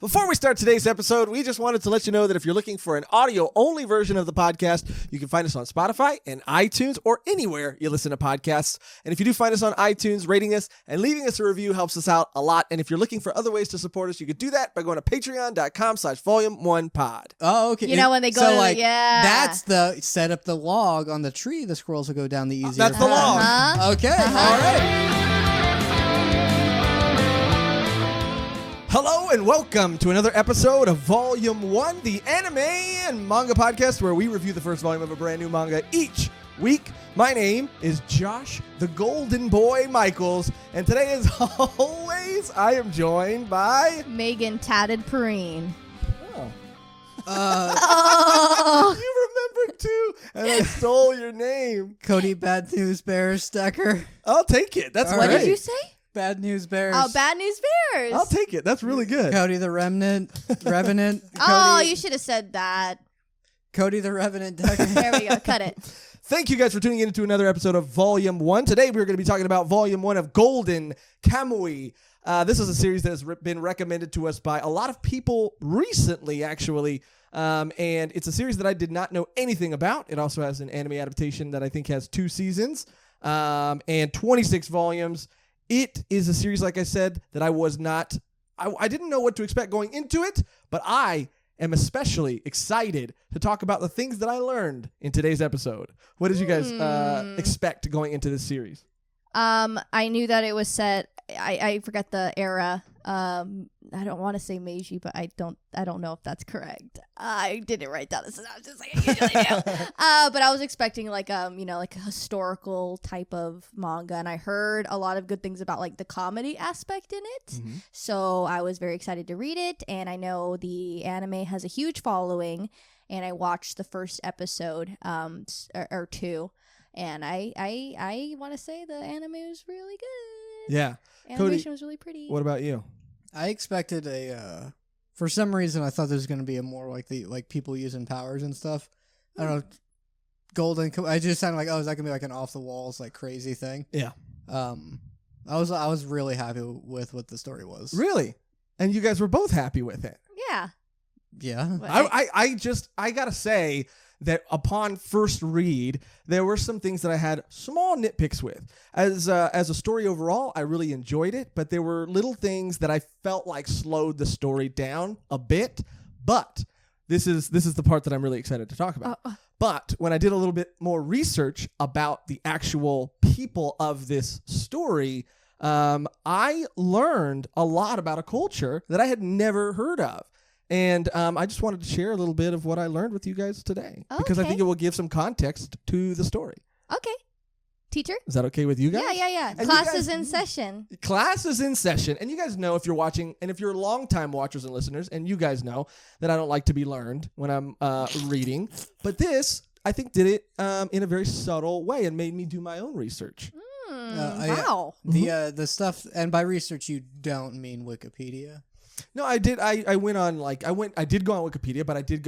Before we start today's episode, we just wanted to let you know that if you're looking for an audio-only version of the podcast, you can find us on Spotify and iTunes or anywhere you listen to podcasts. And if you do find us on iTunes, rating us and leaving us a review helps us out a lot. And if you're looking for other ways to support us, you could do that by going to patreon.com/volume1pod. Oh, okay. You know, when they go that's the set up the log on the tree. The squirrels will go down the easier. That's the log. Okay. All right. Hello and welcome to another episode of Volume 1, the anime and manga podcast where we review the first volume of a brand new manga each week. My name is Josh, the Golden Boy Michaels, and today, as always, I am joined by... Megan Tatted Perrine. Oh. You remembered too, and I stole your name. Cody Bad News Bears Decker. I'll take it. That's What great. did you say? Bad News Bears. Oh, Bad News Bears. I'll take it. That's really good. Cody the Revenant. Cody, You should have said that. Cody the Revenant Decker. There we go. Cut it. Thank you guys for tuning in to another episode of Volume 1. Today we're going to be talking about Volume 1 of Golden Kamuy. This is a series that has been recommended to us by a lot of people recently, actually. And it's a series that I did not know anything about. It also has an anime adaptation that I think has 2 seasons and 26 volumes. It is a series, like I said, that I didn't know what to expect going into it, but I am especially excited to talk about the things that I learned in today's episode. What did you guys expect going into this series? I knew that it was set. I forgot the era. I don't want to say Meiji, but I don't know if that's correct. I didn't write down the synopsis like I usually do. But I was expecting like a historical type of manga, and I heard a lot of good things about like the comedy aspect in it. Mm-hmm. So I was very excited to read it, and I know the anime has a huge following, and I watched the first episode or 2. And I want to say the anime was really good. Yeah. Animation Cody, was really pretty. What about you? I expected for some reason I thought there was going to be a more like people using powers and stuff. I don't know. I just sounded like, is that going to be like an off the walls like crazy thing? Yeah. I was really happy with what the story was. Really? And you guys were both happy with it? Yeah. Yeah. I got to say that upon first read, there were some things that I had small nitpicks with. As a story overall, I really enjoyed it, but there were little things that I felt like slowed the story down a bit. But this is the part that I'm really excited to talk about. But when I did a little bit more research about the actual people of this story, I learned a lot about a culture that I had never heard of. And I just wanted to share a little bit of what I learned with you guys today. Okay. Because I think it will give some context to the story. Okay. Teacher? Is that okay with you guys? Yeah. And Class is in session. Class is in session. And you guys know if you're watching, and if you're longtime watchers and listeners, and you guys know that I don't like to be learned when I'm reading. But this, I think, did it in a very subtle way and made me do my own research. Wow. The stuff, and by research you don't mean Wikipedia. No, I did. I went on I did go on Wikipedia, but I did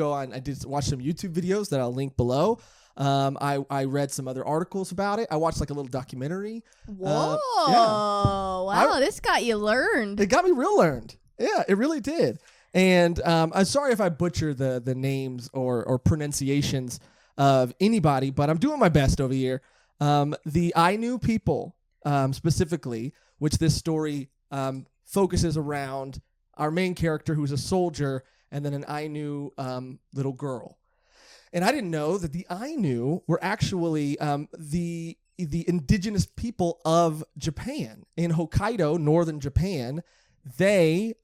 watch some YouTube videos that I'll link below. I read some other articles about it. I watched like a little documentary. Whoa. Yeah. Wow, this got you learned. It got me real learned. Yeah, it really did. And I'm sorry if I butcher the names or pronunciations of anybody, but I'm doing my best over here. The Ainu people, specifically, which this story focuses around our main character, who's a soldier, and then an Ainu little girl. And I didn't know that the Ainu were actually the indigenous people of Japan. In Hokkaido, northern Japan, they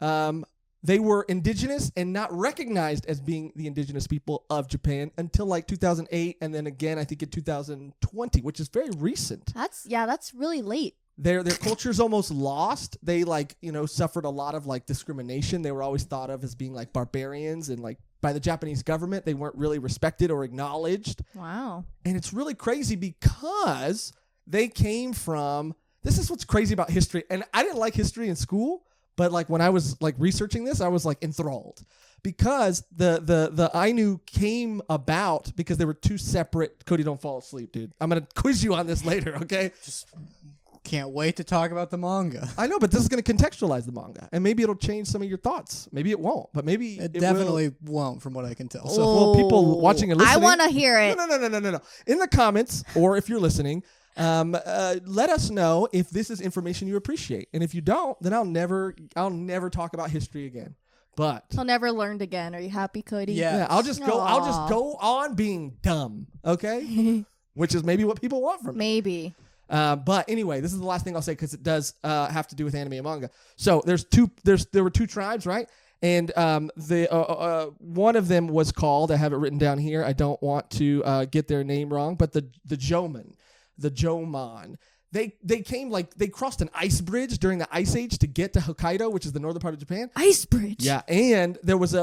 were indigenous and not recognized as being the indigenous people of Japan until like 2008, and then again, I think in 2020, which is very recent. That's really late. Their culture's almost lost. They suffered a lot of like discrimination. They were always thought of as being like barbarians, and like by the Japanese government, they weren't really respected or acknowledged. Wow. And it's really crazy because they came from, this is what's crazy about history. And I didn't like history in school, but like when I was like researching this, I was like enthralled because the Ainu came about because they were 2 separate. Cody, don't fall asleep, dude. I'm going to quiz you on this later. Okay. Just Can't wait to talk about the manga. I know, but this is going to contextualize the manga, and maybe it'll change some of your thoughts. Maybe it won't, but maybe It will. definitely won't, from what I can tell. So, well, people watching and listening, I want to hear it. No. In the comments, or if you're listening, let us know if this is information you appreciate, and if you don't, then I'll never talk about history again. But He'll never learn again. Are you happy, Cody? Yeah. I'll just go Aw. on being dumb, okay? Which is maybe what people want from me. Maybe. But anyway, this is the last thing I'll say because it does have to do with anime and manga. So there were two tribes, right? And the one of them was called, I have it written down here. I don't want to get their name wrong, but the Jomon. They came they crossed an ice bridge during the Ice Age to get to Hokkaido, which is the northern part of Japan. Ice bridge. Yeah, and there was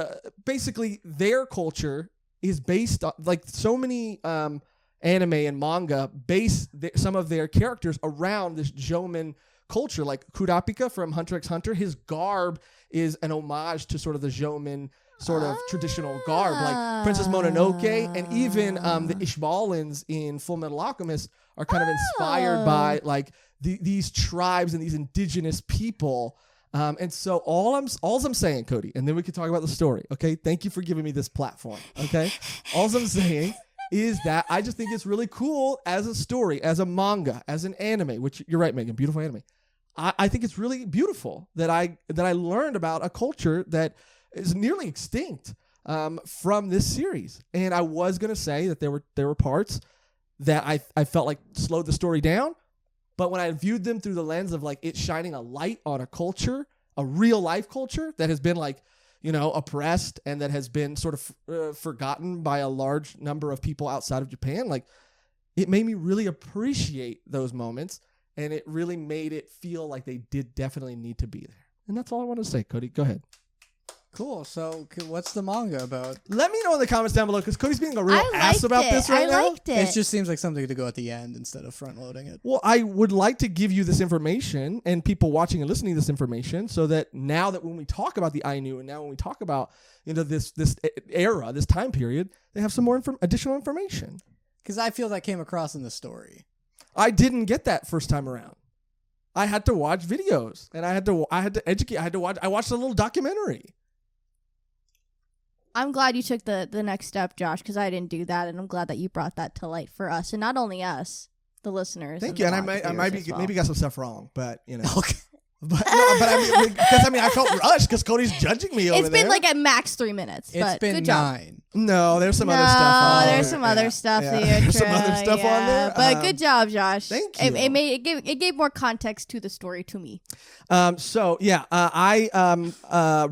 basically their culture is based on so many anime and manga base some of their characters around this Jomon culture, like Kurapika from Hunter x Hunter. His garb is an homage to sort of the Jomon sort of traditional garb, like Princess Mononoke, and even the Ishbalans in Full Metal Alchemist are kind of inspired by these tribes and these indigenous people. And so all I'm saying, Cody, and then we can talk about the story. Okay, thank you for giving me this platform. Okay, all I'm saying is that I just think it's really cool as a story, as a manga, as an anime. Which you're right, Megan, beautiful anime. I think it's really beautiful that I learned about a culture that is nearly extinct from this series. And I was gonna say that there were parts that I felt like slowed the story down, but when I viewed them through the lens of it shining a light on a culture, a real life culture that has been oppressed and that has been sort of forgotten by a large number of people outside of Japan, it made me really appreciate those moments, and it really made it feel like they did definitely need to be there. And that's all I want to say. Cody, go ahead. Cool. So, what's the manga about? Let me know in the comments down below, because Cody's being a real ass about this right now. I liked it. It just seems like something to go at the end instead of front loading it. Well, I would like to give you this information and people watching and listening to this information, so that now that when we talk about the Ainu, and now when we talk about this era, this time period, they have some more additional information. Because I feel that came across in the story. I didn't get that first time around. I had to watch videos, and I had to educate. I watched a little documentary. I'm glad you took the next step, Josh, because I didn't do that, and I'm glad that you brought that to light for us, and not only us, the listeners. Thank you, and I might be maybe got some stuff wrong, but Okay. But I felt rushed because Cody's judging me over there. It's been at max 3 minutes. It's but been good job. 9. No, there's some other stuff on there. There's some other stuff there. There's some other stuff on there. But good job, Josh. Thank you. It gave more context to the story to me. I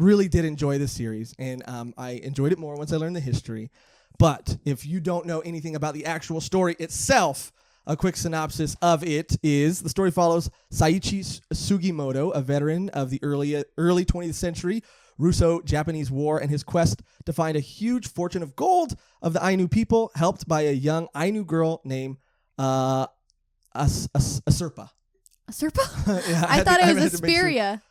really did enjoy this series, and I enjoyed it more once I learned the history. But if you don't know anything about the actual story itself, a quick synopsis of it is: the story follows Saichi Sugimoto, a veteran of the early 20th century Russo-Japanese War, and his quest to find a huge fortune of gold of the Ainu people, helped by a young Ainu girl named Asirpa. Asirpa? Yeah, I thought it was had to make sure. Asperia.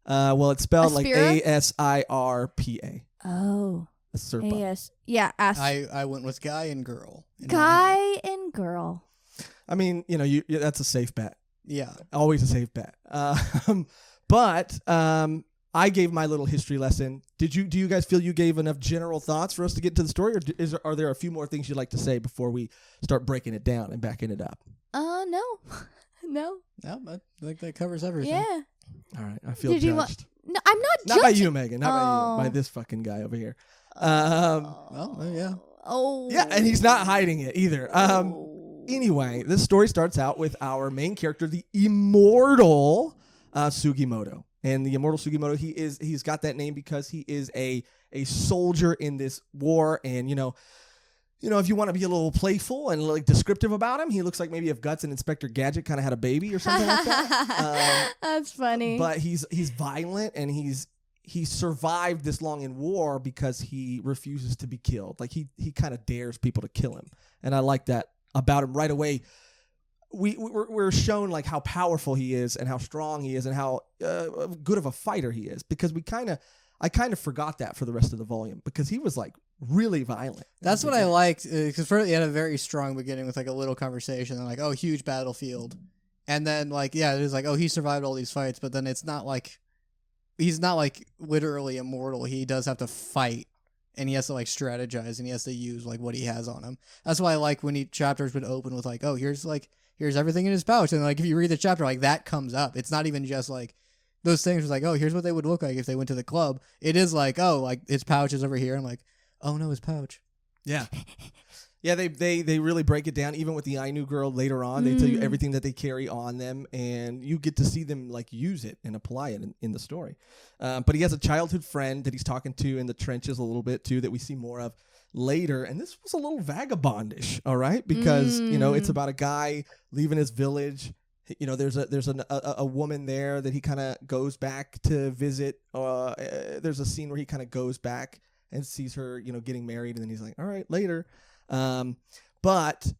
Well, it's spelled Aspira? Asirpa. Oh. Asirpa. Yes. Yeah. I went with guy and girl. Guy and girl. I mean, that's a safe bet. Yeah. Always a safe bet. But I gave my little history lesson. Do you guys feel you gave enough general thoughts for us to get to the story, or are there a few more things you'd like to say before we start breaking it down and backing it up? No. No. No, I think that covers everything. Yeah. All right. I feel Did you judged. No, I'm not Not judging. by you, Megan. Not by you. Oh. By this fucking guy over here. Yeah. Oh. Yeah, and he's not hiding it either. Anyway, this story starts out with our main character, the immortal Sugimoto. And the immortal Sugimoto, he's got that name because he is a soldier in this war. And if you want to be a little playful and descriptive about him, he looks like maybe if Guts and Inspector Gadget kind of had a baby or something like that. That's funny. But he's violent, and he survived this long in war because he refuses to be killed. He kind of dares people to kill him, and I like that about him right away. We're shown how powerful he is and how strong he is and how good of a fighter he is, because I kind of forgot that for the rest of the volume, because he was really violent. That's what I liked, because first he had a very strong beginning with a little conversation and huge battlefield, And then like it was like, oh, he survived all these fights, but then it's not like he's not like literally immortal. He does have to fight, and he has to like strategize, and he has to use like what he has on him. That's why I like when chapters would open with like, oh, here's everything in his pouch, and like if you read the chapter, like that comes up. It's not even just like those things. Like, oh, here's what they would look like if they went to the club. It is like, oh, like his pouch is over here. I'm like, oh no, his pouch. Yeah. Yeah, they really break it down. Even with the Ainu girl later on, they tell you everything that they carry on them, and you get to see them like use it and apply it in the story. But he has a childhood friend that he's talking to in the trenches a little bit too, that we see more of later. And this was a little vagabondish, all right, because it's about a guy leaving his village. There's a woman there that he kind of goes back to visit. There's a scene where he kind of goes back and sees her, getting married, and then he's like, all right, later. But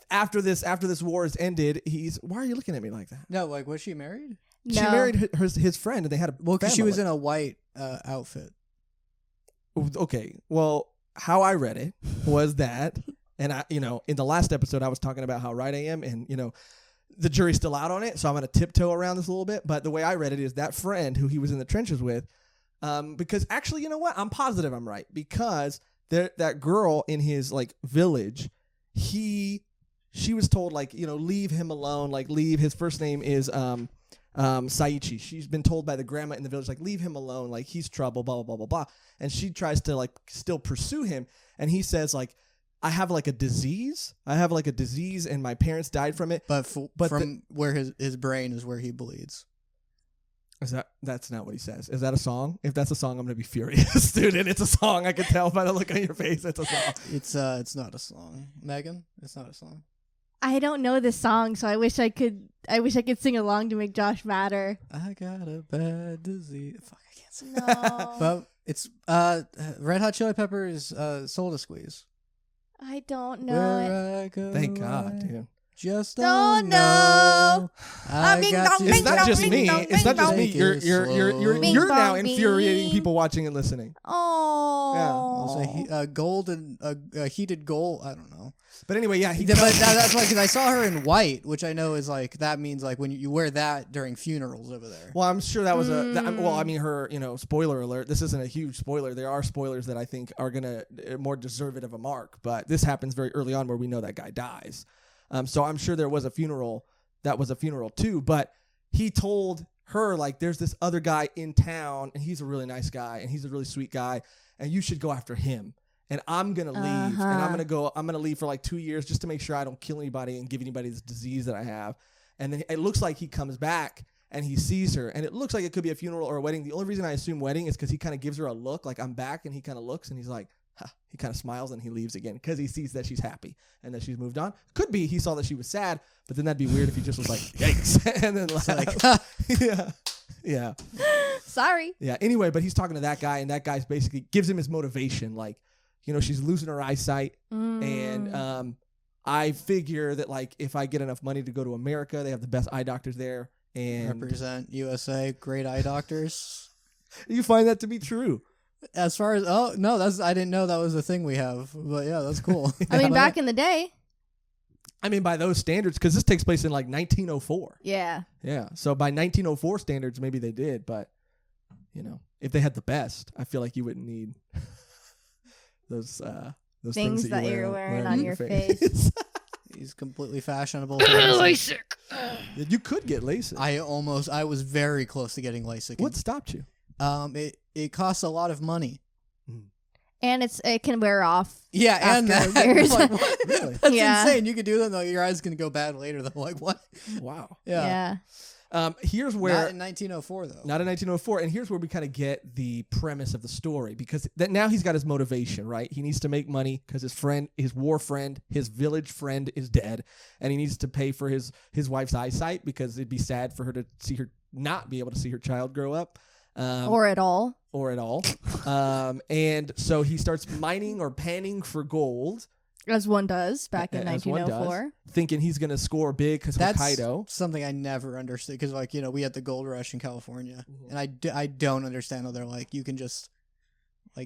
after this war is ended, why are you looking at me like that? No, like, was she married? No. She married his friend, and they had a because she was family. in a white outfit. Okay, well, how I read it was that, and I, in the last episode, I was talking about how right I am, and the jury's still out on it, so I'm going to tiptoe around this a little bit. But the way I read it is that friend who he was in the trenches with, because actually, you know what? I'm positive I'm right, because that girl in his like village, she was told like, leave him alone, like leave. His first name is Saichi. She's been told by the grandma in the village, like, leave him alone, like he's trouble, blah blah blah blah blah. And she tries to like still pursue him, and he says like, I have like a disease, and my parents died from it. But from where his brain is where he bleeds. That's not what he says. Is that a song? If that's a song, I'm gonna be furious, dude. And it's a song. I can tell by the look on your face. It's a song. It's not a song, Megan. It's not a song. I don't know this song, so I wish I could sing along to make Josh madder. I got a bad disease. Fuck, I can't sing. No. But it's Red Hot Chili Peppers, Soul to Squeeze. I don't know Where it. I go, Thank God, dude. Just Don't know. know. I got you. It's not just me. It's not just me. Take You're it you're slow. now infuriating people watching and listening. Oh. Also, heated gold. I don't know. But anyway, yeah, But that's why, because I saw her in white, which I know is like, that means like when you wear that during funerals over there. Well, I'm sure that was her, spoiler alert. This isn't a huge spoiler. There are spoilers that I think are gonna more deserve it of a mark. But this happens very early on where we know that guy dies. So I'm sure there was a funeral that was a funeral too. But he told her like, there's this other guy in town, and he's a really nice guy, and he's a really sweet guy, and you should go after him. And I'm going to leave, and I'm going to leave for like 2 years just to make sure I don't kill anybody and give anybody this disease that I have. And then it looks like he comes back and he sees her, and it looks like it could be a funeral or a wedding. The only reason I assume wedding is because he kind of gives her a look like, I'm back, and he kind of looks and he's like, huh. He kind of smiles and he leaves again because he sees that she's happy and that she's moved on. Could be he saw that she was sad, but then that'd be weird if he just was like, yikes. And then like, yeah. Sorry. Yeah. Anyway, but he's talking to that guy, and that guy's basically gives him his motivation. Like, she's losing her eyesight, and I figure that like if I get enough money to go to America, they have the best eye doctors there, and represent USA, great eye doctors. You find that to be true? As far as I didn't know that was a thing we have, but yeah, that's cool. I mean, back in the day. I mean, by those standards, because this takes place in like 1904. Yeah. Yeah. So by 1904 standards, maybe they did, but if they had the best, I feel like you wouldn't need those things that you're wearing on your face. He's completely fashionable. LASIK. You could get LASIK. I was very close to getting LASIK. What stopped you? It costs a lot of money. And it can wear off. Yeah, and years. Like, what? Really? That's Yeah. insane. You could do that, though. Your eyes can go bad later, though. Like, what? Wow. Yeah. Here's where Not in 1904, though. Not in 1904, and here's where we kind of get the premise of the story, because now he's got his motivation, right? He needs to make money because his war friend, his village friend is dead, and he needs to pay for his wife's eyesight because it'd be sad for her to not be able to see her child grow up. Or at all. And so he starts mining or panning for gold. As one does back in As one 1904. does, thinking he's going to score big because Hokkaido. Something I never understood, because we had the gold rush in California, and I don't understand how they're like, you can just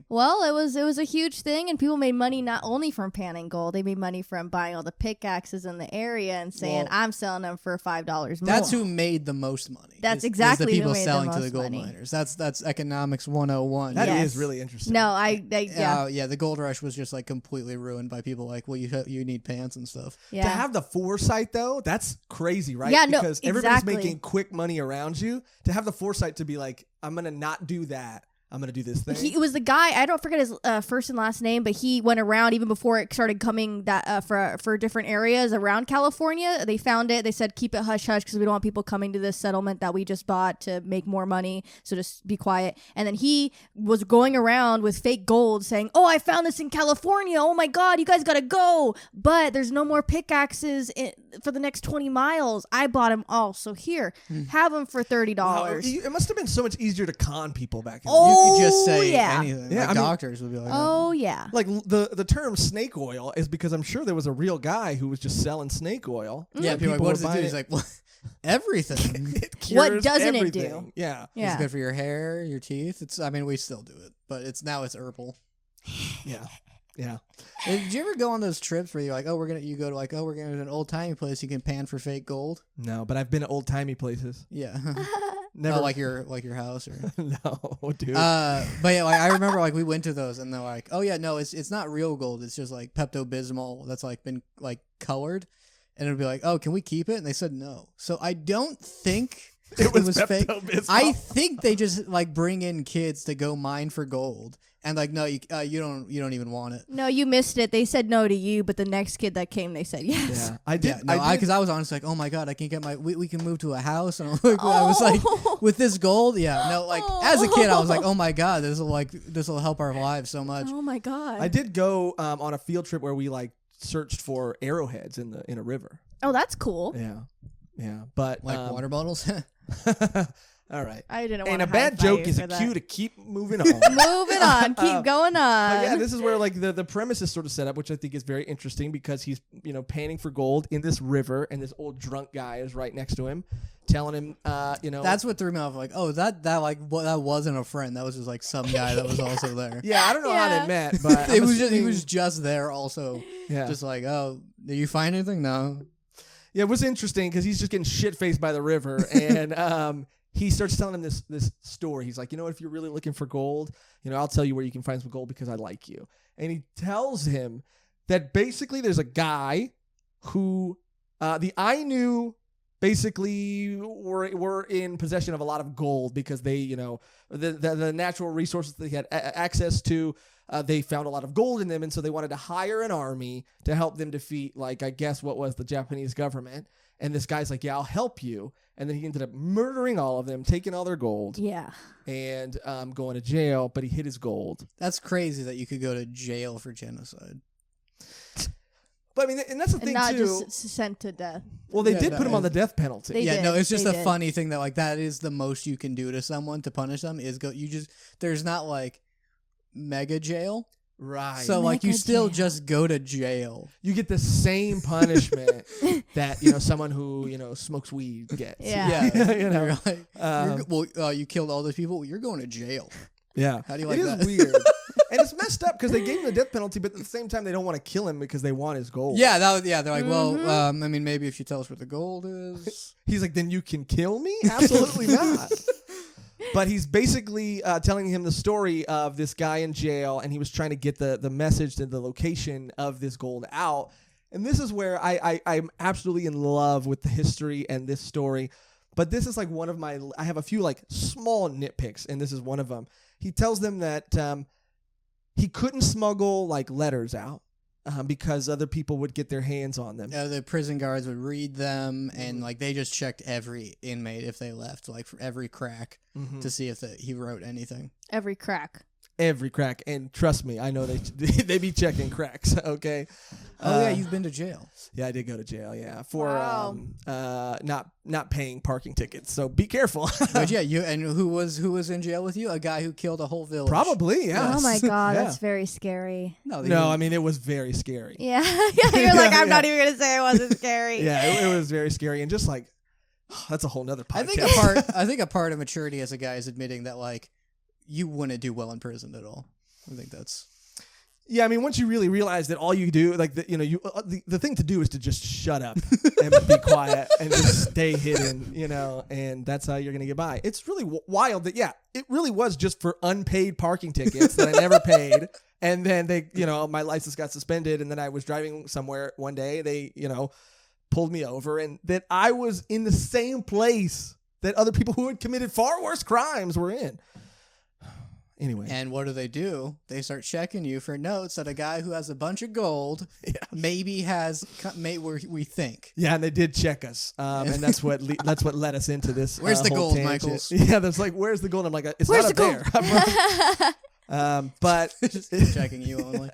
Well, it was a huge thing, and people made money not only from panning gold. They made money from buying all the pickaxes in the area and saying, "I'm selling them for $5 more." That's who made the most money. That's is exactly the who people made the selling to most the gold money. miners. That's economics 101. That Yes. is really interesting. No, yeah, Yeah, the gold rush was just like completely ruined by people like, well, you need pants and stuff. yeah. To have the foresight, though, that's crazy, right? Yeah, no, because everybody's exactly. making quick money around you. To have the foresight to be like, I'm going to not do that. I'm going to do this thing. It was the guy, I don't forget his first and last name, but he went around even before it started coming that for different areas around California. They found it. They said, keep it hush hush because we don't want people coming to this settlement that we just bought to make more money. So just be quiet. And then he was going around with fake gold saying, oh, I found this in California. Oh my God, you guys got to go. But there's no more pickaxes for the next 20 miles. I bought them all. So here, have them for $30. Wow, it must have been so much easier to con people back in the You day. could just say yeah. anything. Yeah, Like I mean- doctors would be like, Oh, yeah. Like the term snake oil is because I'm sure there was a real guy who was just selling snake oil. yeah, And people are like, what does were it do? buying He's like, well, everything. it What cures doesn't it everything. do? Yeah. It's Yeah. good for your hair, your teeth. I mean, we still do it, but it's herbal. Yeah. Yeah. Did you ever go on those trips where you're like, we're going to an old timey place you can pan for fake gold? No, but I've been to old timey places. Yeah. Never like your house or. No, dude. But yeah, like I remember like we went to those and they're like, oh yeah, no, it's not real gold. It's just like Pepto-Bismol that's like been like colored, and it'd be like, oh, can we keep it? And they said no. So I don't think it was fake. Pepto-Bismol. I think they just like bring in kids to go mine for gold, and like no, you don't even want it. No, you missed it. They said no to you, but the next kid that came, they said yes. Yeah, I did. Yeah, no, I did. because I was honestly like, oh my god, I can get we can move to a house, and I was like, with this gold, yeah, no, like as a kid, I was like, oh my god, this will help our lives so much. Oh my God. I did go on a field trip where we like searched for arrowheads in a river. Oh, that's cool. Yeah, yeah, but Like water bottles. all right. I didn't want And to a bad joke is a cue to keep moving on. Moving on. Keep going on. But yeah, this is where like the premise is sort of set up, which I think is very interesting because he's panning for gold in this river, and this old drunk guy is right next to him, telling him, That's what threw me off. Like, oh, that wasn't a friend. That was just like some guy that was also there. yeah, I don't know how Yeah. they met, but He was just there also. yeah. Just like, oh, did you find anything? No. Yeah, it was interesting because he's just getting shit faced by the river, and he starts telling him this story. He's like, if you're really looking for gold, I'll tell you where you can find some gold because I like you. And he tells him that basically there's a guy who the Ainu basically were in possession of a lot of gold because they, the natural resources they had access to. They found a lot of gold in them, and so they wanted to hire an army to help them defeat, like, I guess what was the Japanese government. And this guy's like, yeah, I'll help you. And then he ended up murdering all of them, taking all their gold, Yeah. and going to jail, but he hid his gold. That's crazy that you could go to jail for genocide. But I mean, and that's the And thing, not too. just sent to death. Well, they Yeah, did no, put him on the death penalty. They Yeah, did. no, it's just They a did. funny thing that like that is the most you can do to someone to punish them is there's not like mega jail. Right. So like you Mega still jail. just go to jail. You get the same punishment that, someone who, smokes weed gets. Yeah. You know? You're like, Um, you killed all those people. Well, you're going to jail. Yeah. How do you like It that? is weird. And it's messed up because they gave him the death penalty, but at the same time, they don't want to kill him because they want his gold. Yeah, they're like, well, I mean, maybe if you tell us where the gold is. He's like, then you can kill me? Absolutely not. But he's basically telling him the story of this guy in jail, and he was trying to get the message to the location of this gold out. And this is where I'm absolutely in love with the history and this story. But this is like one of I have a few like small nitpicks, and this is one of them. He tells them that he couldn't smuggle like letters out because other people would get their hands on them. The prison guards would read them, and like they just checked every inmate if they left, like for every crack, to see if he wrote anything. Every crack. Every crack, and trust me, I know they be checking cracks. Okay. Oh yeah, you've been to jail. Yeah, I did go to jail. Yeah, for Wow. not paying parking tickets. So be careful. But yeah, who was in jail with you? A guy who killed a whole village. Probably. Yeah. Oh my God, Yeah. that's very scary. No, I mean it was very scary. Yeah. You're like, I'm Yeah. not even going to say it wasn't scary. Yeah, it was very scary, and just like that's a whole nother podcast. I think a part of maturity as a guy is admitting that like you wouldn't do well in prison at all. I think that's. Yeah, I mean, once you really realize that all you do, like, the thing to do is to just shut up and be quiet and just stay hidden, and that's how you're going to get by. It's really wild that, it really was just for unpaid parking tickets that I never paid. And then they, my license got suspended, and then I was driving somewhere one day. They, pulled me over, and that I was in the same place that other people who had committed far worse crimes were in. Anyway. And what do? They start checking you for notes that a guy who has a bunch of gold maybe has, where we think. Yeah, and they did check us, and that's what led us into this. Where's the whole gold, tangent. Michaels? Yeah, that's like, where's the gold? I'm like, it's Where's not up the there. But Just checking you only.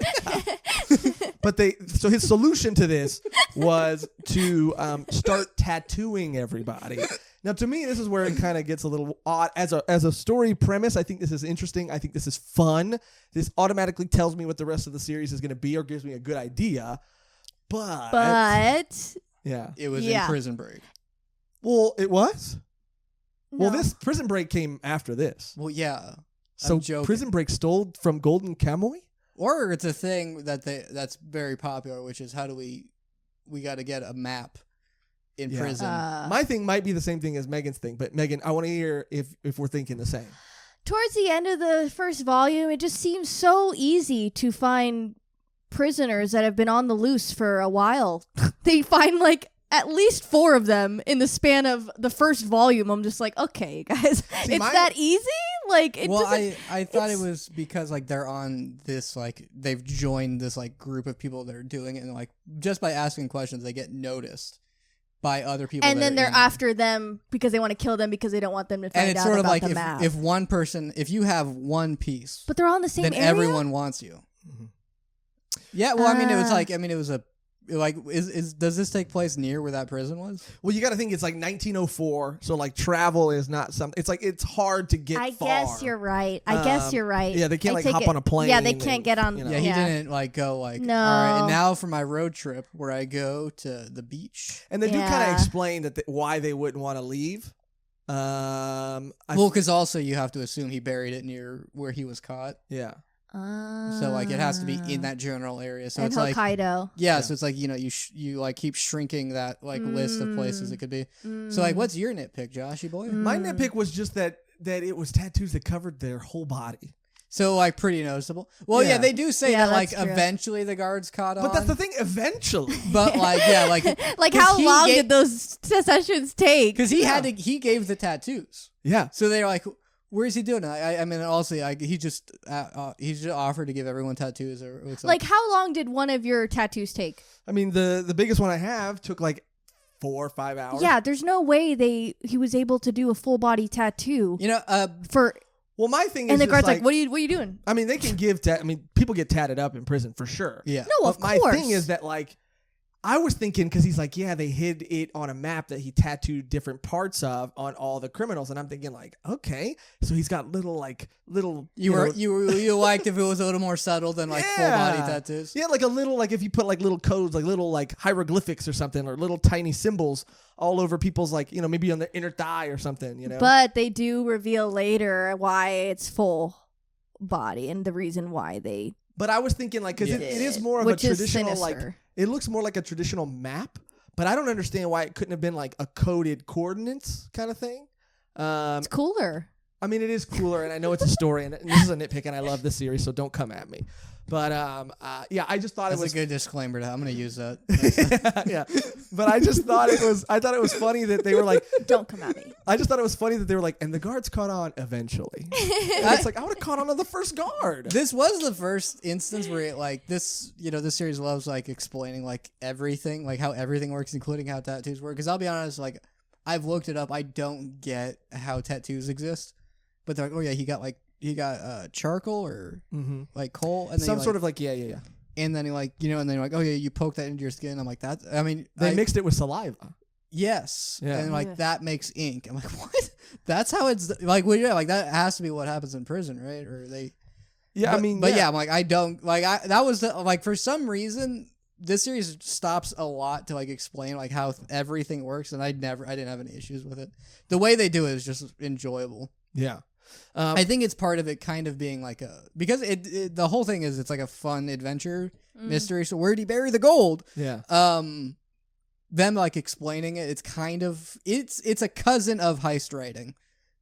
so his solution to this was to start tattooing everybody. Now, to me, this is where it kind of gets a little odd. As a story premise, I think this is interesting. I think this is fun. This automatically tells me what the rest of the series is going to be, or gives me a good idea. But yeah, it was in Prison Break. Well, it was. No. Well, this Prison Break came after this. Well, yeah. So Prison Break stole from Golden Kamuy? Or it's a thing that's very popular, which is how do we got to get a map in prison. My thing might be the same thing as Megan's thing, but Megan, I want to hear if we're thinking the same. Towards the end of the first volume, it just seems so easy to find prisoners that have been on the loose for a while. They find like at least 4 of them in the span of the first volume. I'm just like, okay, guys, it's that easy? Like, it doesn't... I thought it was because like they're on this, like they've joined this like group of people that are doing it, and like just by asking questions they get noticed by other people, and then they're after them because they want to kill them because they don't want them to find out. And it's sort of like if one person, if you have one piece, but they're all in the same then area? Everyone wants you. Mm-hmm. Yeah, well, it was a. Like, does this take place near where that prison was? Well, you got to think it's like 1904, so like travel is not something. It's like it's hard to get. I guess you're right. Yeah, they can't hop on a plane. Yeah, they can't get on. Yeah, he didn't like go like. No. All right, and now for my road trip where I go to the beach. And they do kind of explain that why they wouldn't want to leave. Because also you have to assume he buried it near where he was caught. Yeah. So like it has to be in that general area. So in it's Hokkaido. Like so it's like you like keep shrinking that like list of places it could be. So like, what's your nitpick, Joshy boy? My nitpick was just that it was tattoos that covered their whole body. So like pretty noticeable. Well, yeah, they do say that like true. Eventually the guards caught on. But that's the thing, eventually. But like like how long did those sessions take? Because he gave the tattoos. Yeah. So they're like, where is he doing it? I mean, also, he just offered to give everyone tattoos, or what's like how long did one of your tattoos take? I mean, the biggest one I have took like 4 or 5 hours. Yeah, there's no way he was able to do a full body tattoo. For. Well, my thing is, and the guard's like, "What are you doing?" I mean, they can give. People get tatted up in prison for sure. Yeah. No, of course. My thing is that like. I was thinking, because he's like, yeah, they hid it on a map that he tattooed different parts of on all the criminals, and I'm thinking like, okay, so he's got little. You liked if it was a little more subtle than like full body tattoos. Yeah, like a little, like if you put like little codes, like little like hieroglyphics or something, or little tiny symbols all over people's like maybe on the inner thigh or something. But they do reveal later why it's full body and the reason why they. But I was thinking like because it is more of a traditional like. It looks more like a traditional map, but I don't understand why it couldn't have been like a coded coordinates kind of thing. It's cooler. I mean, it is cooler, and I know it's a story, and this is a nitpick, and I love this series, so don't come at me. But I just thought that's it was a good disclaimer. I'm going to use that. Yeah, but I just thought it was funny that they were like, "Don't come at me." I just thought it was funny that they were like, and the guards caught on eventually. It's like I would have caught on to the first guard. This was the first instance where it like this. This series loves like explaining like everything, like how everything works, including how tattoos work. Because I'll be honest, like I've looked it up. I don't get how tattoos exist. But they're like, oh yeah, he got charcoal or like coal, and then some sort of like yeah. And then he like and then you're like, oh yeah, you poke that into your skin. I'm like that. I mean, they mixed it with saliva. Yes, yeah. And like that makes ink. I'm like, what? That's how it's like. Well, yeah, like that has to be what happens in prison, right? Or they. Yeah, but, I'm like, I don't like. That was like for some reason. This series stops a lot to like explain like how everything works, and I didn't have any issues with it. The way they do it is just enjoyable. Yeah. I think it's part of it kind of being like because the whole thing is it's like a fun adventure mystery. So where'd he bury the gold? Yeah. Them like explaining it, it's kind of it's a cousin of heist writing,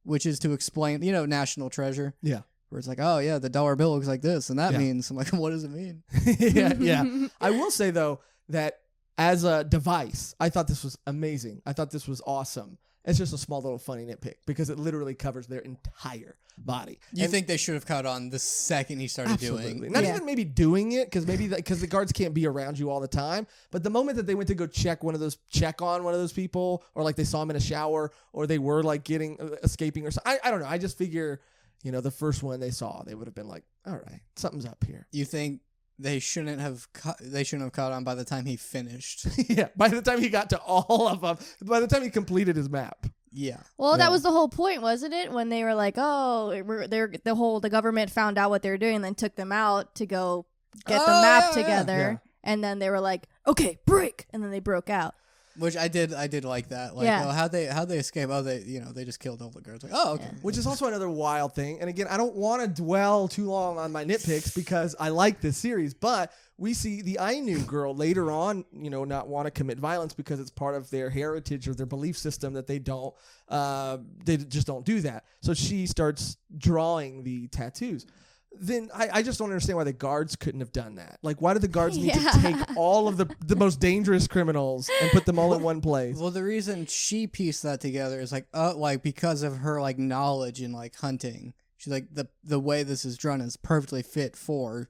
which is to explain, National Treasure. Yeah. Where it's like, oh yeah, the dollar bill looks like this, and that Yeah. means. I'm like, what does it mean? yeah. I will say though that as a device, I thought this was amazing. I thought this was awesome. It's just a small little funny nitpick because it literally covers their entire body. You think they should have caught on the second he started Absolutely. doing? Not even maybe doing it because because the guards can't be around you all the time. But the moment that they went to go check on one of those people, or like they saw him in a shower, or they were like escaping or something. I don't know. I just figure, the first one they saw, they would have been like, all right, something's up here. You think they shouldn't have caught on by the time he finished? Yeah. By the time he got to all of them, by the time he completed his map. Yeah. Well, Yeah. that was the whole point, wasn't it? When they were like, "Oh, the government found out what they were doing, and then took them out to go get the map together." Yeah. And then they were like, "Okay, break," and then they broke out. Which I did like that. Like, Yeah. how'd they escape? Oh, they just killed all the girls. Like, oh, okay. Yeah. Which is also another wild thing. And again, I don't want to dwell too long on my nitpicks because I like this series, but we see the Ainu girl later on, not want to commit violence because it's part of their heritage or their belief system that they just don't do that. So she starts drawing the tattoos. Then I just don't understand why the guards couldn't have done that. Like, why did the guards need to take all of the most dangerous criminals and put them all in one place? Well, the reason she pieced that together is like because of her like knowledge in like hunting. She's like the way this is drawn is perfectly fit for.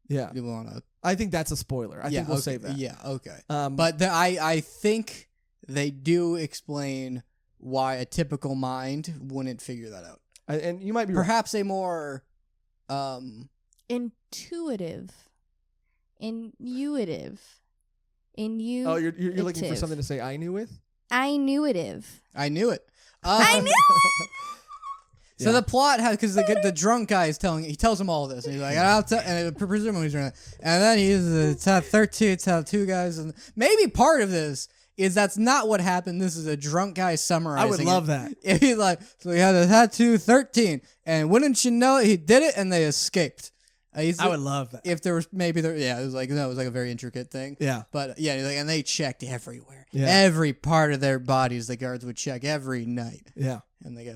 Yeah, You wanna? I think that's a spoiler. I think we'll save that. Yeah. Okay. But I think they do explain why a typical mind wouldn't figure that out. and you might be right. Perhaps a more Intuitive. Oh, you're looking for something to say Ainu with? Inuitive. I knew it. I knew So the plot has because the drunk guy is he tells him all this. And he's like, and presumably he's doing it. And then it's 2 guys, and maybe part of this is that's not what happened. This is a drunk guy summarizing. I would love that. He's like, so he had a tattoo 13, and wouldn't you know it, he did it, and they escaped. I would love that. If there was it was like it was like a very intricate thing. Yeah. But yeah, he's like, and they checked everywhere. Yeah. Every part of their bodies, the guards would check every night. Yeah. And they go,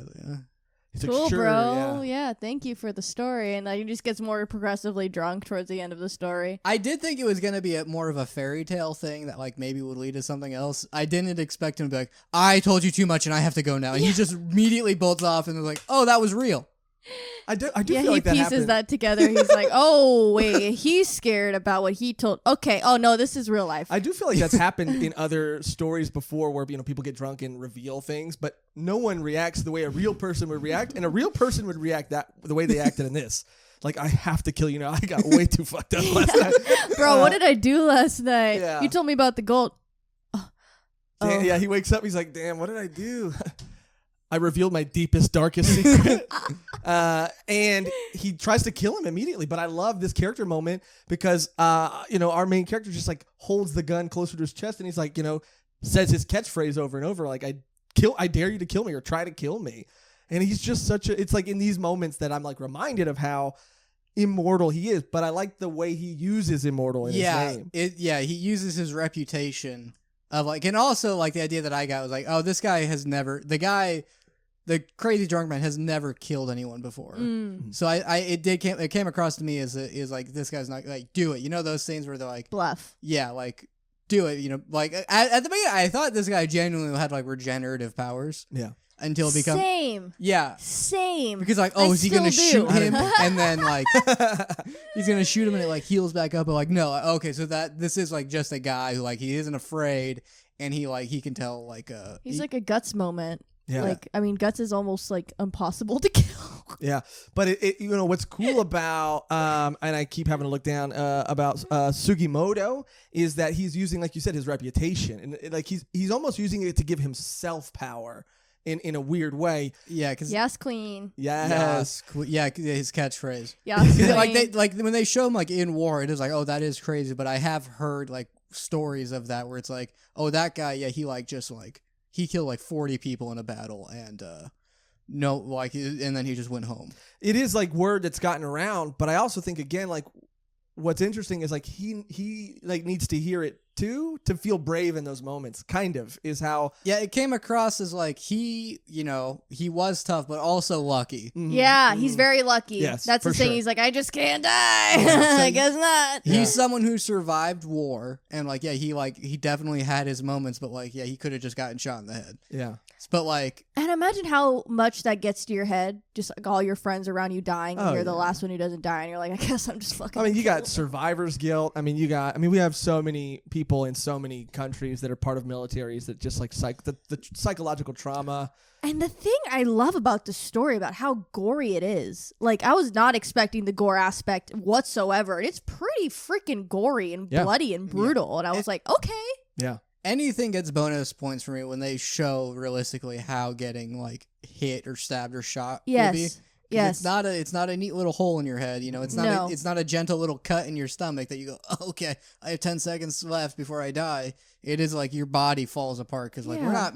He's like, cool, sure, bro. yeah. Yeah, thank you for the story. And he just gets more progressively drunk towards the end of the story. I did think it was going to be more of a fairy tale thing that like maybe would lead to something else. I didn't expect him to be like, I told you too much and I have to go now. And he just immediately bolts off and was like, oh, that was real. I do Yeah, feel he like that pieces happened. that together. He's like, oh, wait, he's scared about what he told. Okay, oh, no, this is real life. I do feel like that's happened in other stories before where, people get drunk and reveal things, but no one reacts the way a real person would react, and a real person would react the way they acted in this. Like, I have to kill you now. I got way too fucked up last night. Bro, what did I do last night? Yeah. You told me about the gold. Damn, yeah, he wakes up. He's like, damn, what did I do? I revealed my deepest, darkest secret. And he tries to kill him immediately. But I love this character moment because, our main character just like holds the gun closer to his chest and he's like, says his catchphrase over and over. Like, I dare you to kill me or try to kill me. And he's just it's like in these moments that I'm like reminded of how immortal he is. But I like the way he uses immortal in his name. He uses his reputation of like, and also like the idea that I got was like, oh, this guy has never, the crazy drunk man has never killed anyone before. So it came across to me as like, this guy's not like, do it. Those things where they're like, Bluff. yeah, like do it. Like at the beginning, I thought this guy genuinely had like regenerative powers. Yeah. Until it becomes Same. Because like, oh, is he gonna still shoot do. him and then like he's gonna shoot him and it like heals back up, but like no, okay, so this is like just a guy who like he isn't afraid and he can tell like He's like a Guts moment. Yeah. Like, I mean, Guts is almost like impossible to kill. Yeah, but it what's cool about and I keep having to look down about Sugimoto is that he's using, like you said, his reputation and like he's almost using it to give himself power in a weird way. yeah, because Yes, queen. Yes. his catchphrase. Yes, queen. like when they show him like in war, it is like, oh, that is crazy. But I have heard like stories of that where it's like, oh, that guy, yeah, he like just like he killed like 40 people in a battle and no, like, and then he just went home. It is like word that's gotten around, but I also think again, like, what's interesting is like he like needs to hear it too to feel brave in those moments. Kind of is how. Yeah, it came across as like he was tough, but also lucky. Yeah, he's very lucky. Yes, that's the for thing. sure. He's like, I just can't die. So I guess not. He's someone who survived war, and like, yeah, he definitely had his moments, but like, yeah, he could have just gotten shot in the head. Yeah. But like, And imagine how much that gets to your head. Just like all your friends around you dying, and Oh, you're the yeah. last one who doesn't die, and you're like, I guess I'm just fucking. I mean, you kill got survivor's guilt. I mean, we have so many people in so many countries that are part of militaries that just like the psychological trauma. And the thing I love about the story, about how gory it is, like, I was not expecting the gore aspect whatsoever. And it's pretty freaking gory and Yeah. bloody and brutal. And I was like, okay. Yeah. anything gets bonus points for me when they show realistically how getting like hit or stabbed or shot would be. Yes. Yes. It's not a neat little hole in your head, you know. It's not No. it's not a gentle little cut in your stomach that you go, oh, okay, I have 10 seconds left before I die. It is like your body falls apart because like Yeah.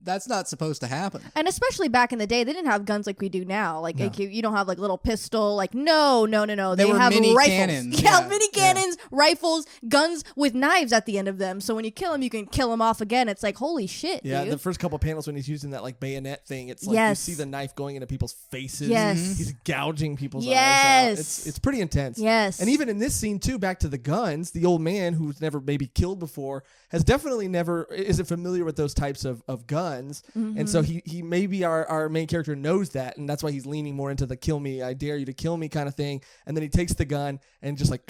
that's not supposed to happen. And especially back in the day, they didn't have guns like we do now. Like, you don't have like little pistol. Like, no. They They were have mini rifles. cannons. Yeah, Yeah. mini cannons, rifles, guns with knives at the end of them. So when you kill them, you can kill them off again. It's like, holy shit, Yeah, dude. the first couple panels when he's using that like bayonet thing, it's like Yes. you see the knife going into people's faces. Yes. He's gouging people's eyes Yes. out. It's pretty intense. Yes. And even in this scene too, back to the guns, the old man who's never maybe killed before has definitely never isn't familiar with those types of guns. And so he maybe our main character knows that, and that's why he's leaning more into the kill me, I dare you to kill me kind of thing. And then he takes the gun and just like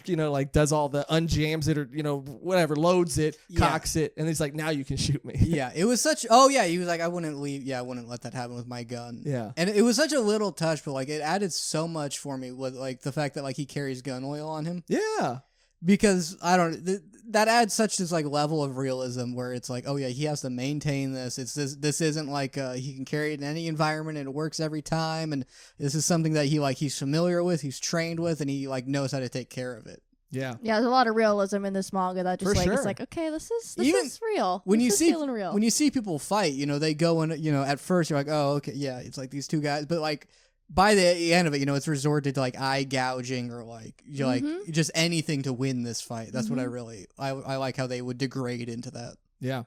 like does all the unjams it or whatever, loads it, cocks it, and he's like, now you can shoot me. Yeah, it was such. Oh yeah, he was like, I wouldn't leave. Yeah, I wouldn't let that happen with my gun. Yeah. and it was such a little touch, but like it added so much for me with like the fact that like he carries gun oil on him. Yeah. Because I don't that adds such this like level of realism where it's like, oh yeah, he has to maintain this. This isn't like he can carry it in any environment and it works every time, and this is something that he's familiar with, he's trained with, and he like knows how to take care of it. Yeah. Yeah, there's a lot of realism in this manga that just For like sure. it's like, okay, this is Even real. When This you is see feeling real. when you see people fight, they go in. At first you're like, oh okay, yeah, it's like these two guys, but like by the end of it, it's resorted to like eye gouging or like like just anything to win this fight. That's what I like how they would degrade into that. Yeah.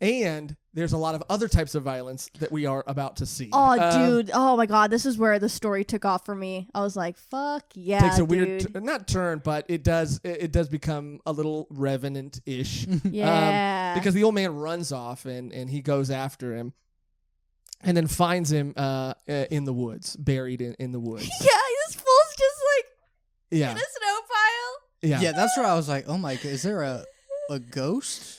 And there's a lot of other types of violence that we are about to see. Oh, dude. Oh, my God. This is where the story took off for me. I was like, fuck yeah, Takes a dude. weird, not turn, but it does become a little Revenant-ish. Yeah. Because the old man runs off and he goes after him and then finds him in the woods, buried in the woods. Yeah, this fool's just like Yeah. in a snow pile. Yeah. Yeah, that's where I was like, oh my god, is there a ghost?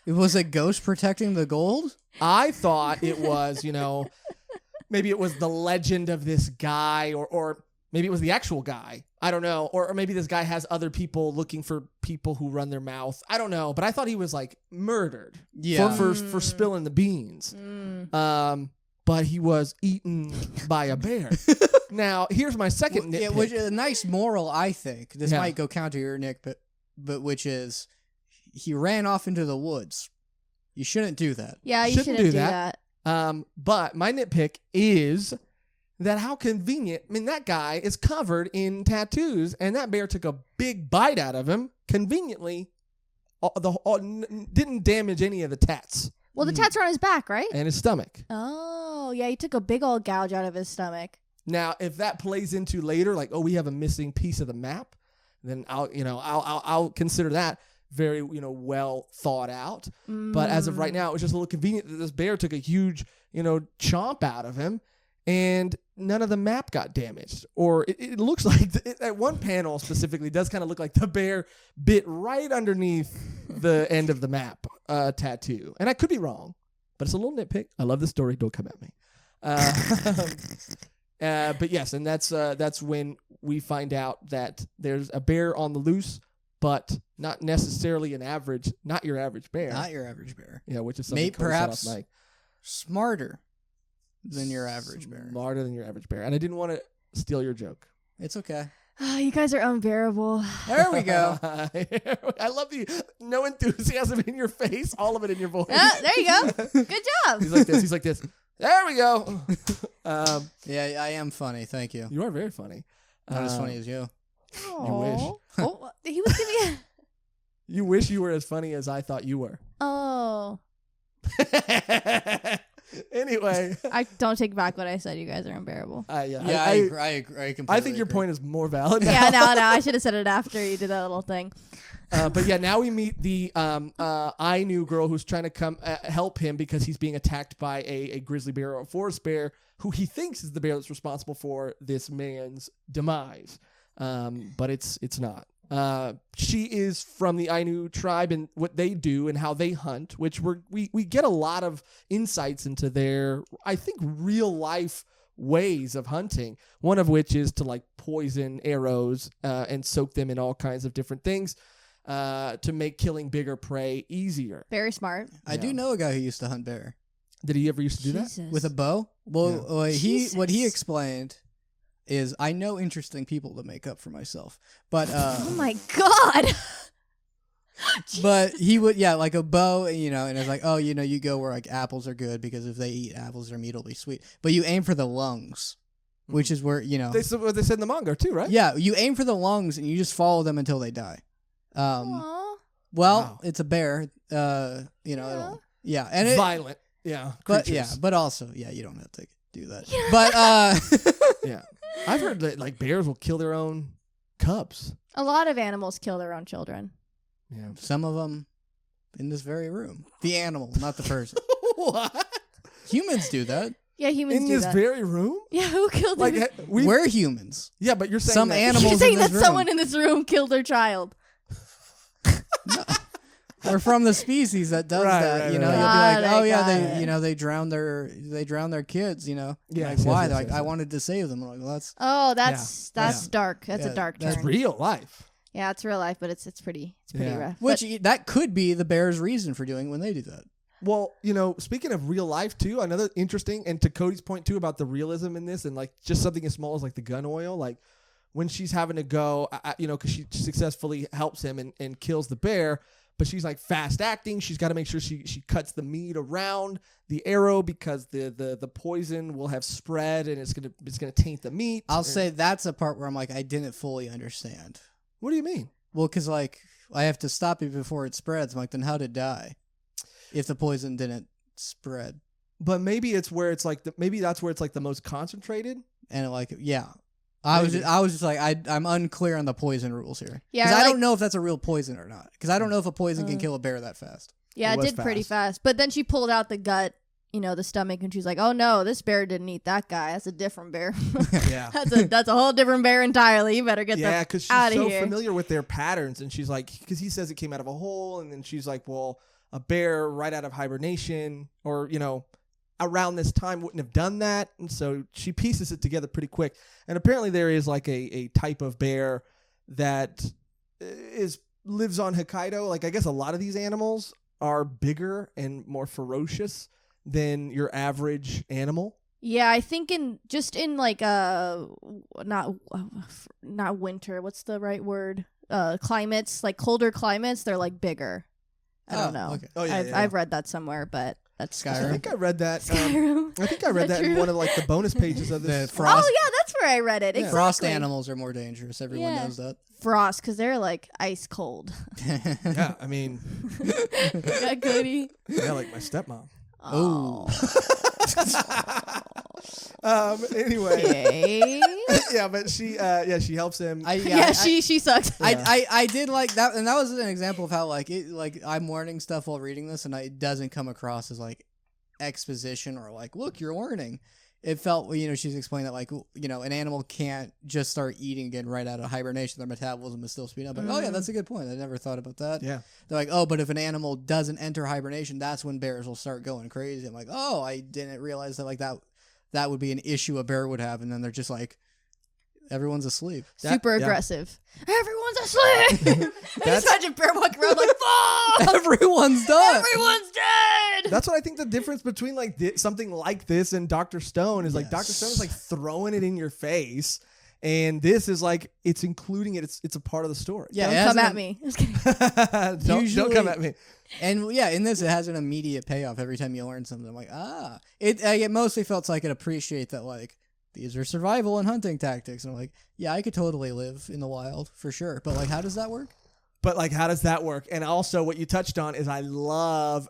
It was a ghost protecting the gold? I thought it was, maybe it was the legend of this guy or maybe it was the actual guy. I don't know. Or maybe this guy has other people looking for people who run their mouth. I don't know. But I thought he was like murdered for spilling the beans. But he was eaten by a bear. Now, here's my second nitpick. Yeah, which is a nice moral, I think. This Yeah. might go counter your Nick, but which is he ran off into the woods. You shouldn't do that. Yeah, you Shouldn't shouldn't do do that. that. But my nitpick is that how convenient. I mean, that guy is covered in tattoos, and that bear took a big bite out of him. Conveniently, didn't damage any of the tats Well, the tats are on his back, right? and his stomach. Oh, yeah, he took a big old gouge out of his stomach. Now, if that plays into later, like, oh, we have a missing piece of the map, then I'll consider that very, well thought out. But as of right now, it was just a little convenient that this bear took a huge, chomp out of him, and none of the map got damaged. Or it looks like at one panel specifically does kind of look like the bear bit right underneath the end of the map tattoo. And I could be wrong, but it's a little nitpick. I love the story. Don't come at me. But yes, and that's when we find out that there's a bear on the loose, but not necessarily not your average bear. Not your average bear. Yeah, which is something Maybe Cody said perhaps off mic. smarter than your average bear. Smarter than your average bear. And I didn't want to steal your joke. It's okay. Oh, you guys are unbearable. There we go. I love the no enthusiasm in your face, all of it in your voice. There you go. Good job. He's like this. There we go. Yeah, I am funny. Thank you. You are very funny. Not as funny as you. Aw. Oh, he was giving. You wish you were as funny as I thought you were. Oh. Anyway. I don't take back what I said. You guys are unbearable. I agree. I think your point is more valid now. Yeah, no, I should have said it after you did that little thing. But yeah, now we meet the Ainu girl who's trying to come help him because he's being attacked by a grizzly bear or a forest bear who he thinks is the bear that's responsible for this man's demise. But it's not. She is from the Ainu tribe and what they do and how they hunt, which we get a lot of insights into their, I think, real life ways of hunting. One of which is to like poison arrows and soak them in all kinds of different things to make killing bigger prey easier. Very smart. I do know a guy who used to hunt bear. Did he ever used to do that? Jesus. With a bow? Well, Jesus. what he explained is I know interesting people to make up for myself. But Oh my god. but he would like a bow, and it's like, oh, you go where like apples are good because if they eat apples, their meat will be sweet. But you aim for the lungs, which is where They said in the manga too, right? Yeah, you aim for the lungs and you just follow them until they die. Aw. Well, it's a bear. It'll and Violent. Yeah. but Creatures. but also you don't have to do that. But Yeah. I've heard that like bears will kill their own cubs. A lot of animals kill their own children. Yeah. some of them in this very room. The animal, not the person. What? Humans do that. Yeah, humans In do this that. very room? Yeah, who killed Like their... We're humans. yeah, but you're saying Some that animals You're saying in this that room. someone in this room killed their child. We're from the species that does Right, that. right, You'll right. be like, oh yeah, Got it. they drown their kids. Yes, Like yes, why? yes, They're like, yes, I yes. wanted to save them. I'm like, well, that's Oh, that's Yeah. dark. That's Yeah, a dark that's turn. real life. Yeah, it's real life, but it's pretty Yeah. rough. which But that could be the bear's reason for doing when they do that. Well, speaking of real life too, another interesting, and to Cody's point too about the realism in this and like just something as small as like the gun oil, like when she's having to go, because she successfully helps him and kills the bear, but she's like fast acting. She's got to make sure she cuts the meat around the arrow because the poison will have spread and it's gonna taint the meat. I'll say that's a part where I'm like, I didn't fully understand. What do you mean? Well, because like I have to stop it before it spreads. I'm like, then how'd it die? If the poison didn't spread, But maybe it's where it's like maybe that's where it's like the most concentrated. and I was Maybe. just like I'm unclear on the poison rules here. Yeah, because I like- don't know if that's a real poison or not. Because I don't know if a poison can kill a bear that fast. yeah, It it was did pretty fast. fast. But then she pulled out the gut, the stomach, and she's like, "Oh no, this bear didn't eat that guy. That's a different bear. Yeah. that's a whole different bear entirely. You better get Yeah, them because she's out of so here." familiar with their patterns, and she's like, because he says it came out of a hole, and then she's like, well, a bear right out of hibernation, or around this time wouldn't have done that, and so she pieces it together pretty quick. And apparently there is like a type of bear that lives on Hokkaido. Like I guess a lot of these animals are bigger and more ferocious than your average animal. Yeah, I think in like not winter. What's the right word? Climates, like colder climates, they're like bigger. I don't know. Okay. Oh yeah, I've read that somewhere, but that's Skyrim. I think I read that. Skyrim. I think I read Is that that in true? one of like the bonus pages of this. The frost, Oh yeah, that's where I read it. Yeah. Exactly. frost animals are more dangerous. Everyone Yeah. knows that. Frost, because they're like ice cold. Yeah, I mean, Yeah, Cody. yeah, like my stepmom. Oh. Anyway, Okay. yeah, but she helps him. Yeah, she sucks. I did like that, and that was an example of how like I'm learning stuff while reading this, and it doesn't come across as like exposition or like, look, you're learning. It felt, she's explaining that like, an animal can't just start eating again right out of hibernation. Their metabolism is still speeding up. Like, oh yeah, that's a good point. I never thought about that. Yeah. They're like, oh, but if an animal doesn't enter hibernation, that's when bears will start going crazy. I'm like, oh, I didn't realize that like that would be an issue a bear would have, and then they're just like, everyone's asleep. Super yeah. aggressive. Everyone's asleep. I That's- just imagine bear walking around like, fuck! Everyone's done. Everyone's dead! That's what I think the difference between like something like this and Dr. Stone is like Yes. Dr. Stone is like throwing it in your face, And this is like it's including it. It's a part of the story. Yeah, Don't come at me. Just kidding. don't come at me. And yeah, in this, it has an immediate payoff every time you learn something. I'm like, it mostly felt like it appreciate that, like, these are survival and hunting tactics. And I'm like, yeah, I could totally live in the wild for sure. But, like, how does that work? But, like, how does that work? And also what you touched on is I love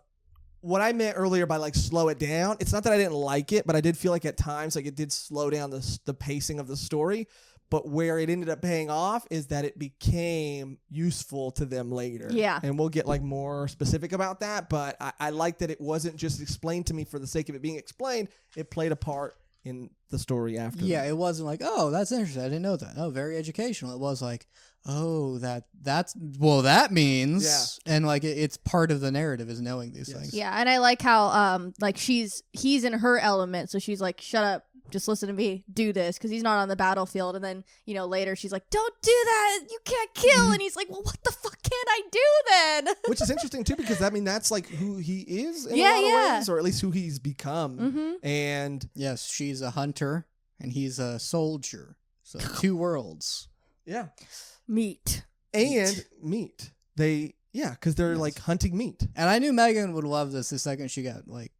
what I meant earlier by, like, slow it down. It's not that I didn't like it, but I did feel like at times, like, it did slow down the pacing of the story. But where it ended up paying off is that it became useful to them later. Yeah. And we'll get like more specific about that. But I like that it wasn't just explained to me for the sake of it being explained. It played a part in the story after. Yeah, it wasn't like, oh, that's interesting. I didn't know that. Oh, very educational. It was like, oh, that means. Yeah. And like it's part of the narrative is knowing these things. Yeah, and I like how like he's in her element, so she's like, shut up. Just listen to me, do this, because he's not on the battlefield. And then, later she's like, don't do that, you can't kill. And he's like, well, what the fuck can I do then? Which is interesting, too, because I mean, that's like who he is in a lot of ways, or at least who he's become. Mm-hmm. And yes, she's a hunter, and he's a soldier. So 2 worlds. Yeah. Meat. And meat. Because they're like hunting meat. And I knew Megan would love this the second she got like...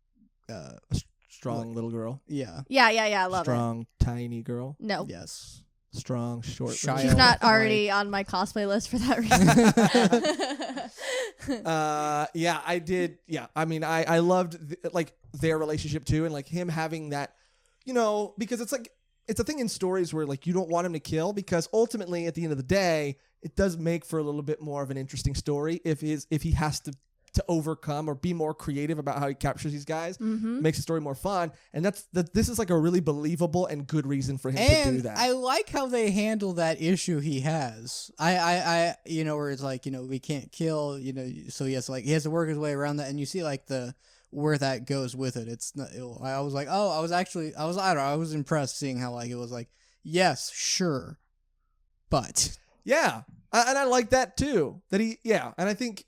Strong little girl. Yeah. Yeah, I love Strong, tiny girl. No. Yes. Strong, short. She's not already on my cosplay list for that reason. Yeah, I did. Yeah, I mean, I loved like their relationship too, and like him having that, because it's like it's a thing in stories where like you don't want him to kill because ultimately at the end of the day it does make for a little bit more of an interesting story if he has to overcome or be more creative about how he captures these guys. Mm-hmm. Makes the story more fun, and this is like a really believable and good reason for him to do that. I like how they handle that issue he has. I where it's like, we can't kill, so he has to work his way around that, and you see like where that goes with it. It's not, I was like, oh, I was impressed seeing how like it was like, yes, sure, but yeah, and I like that too. That and I think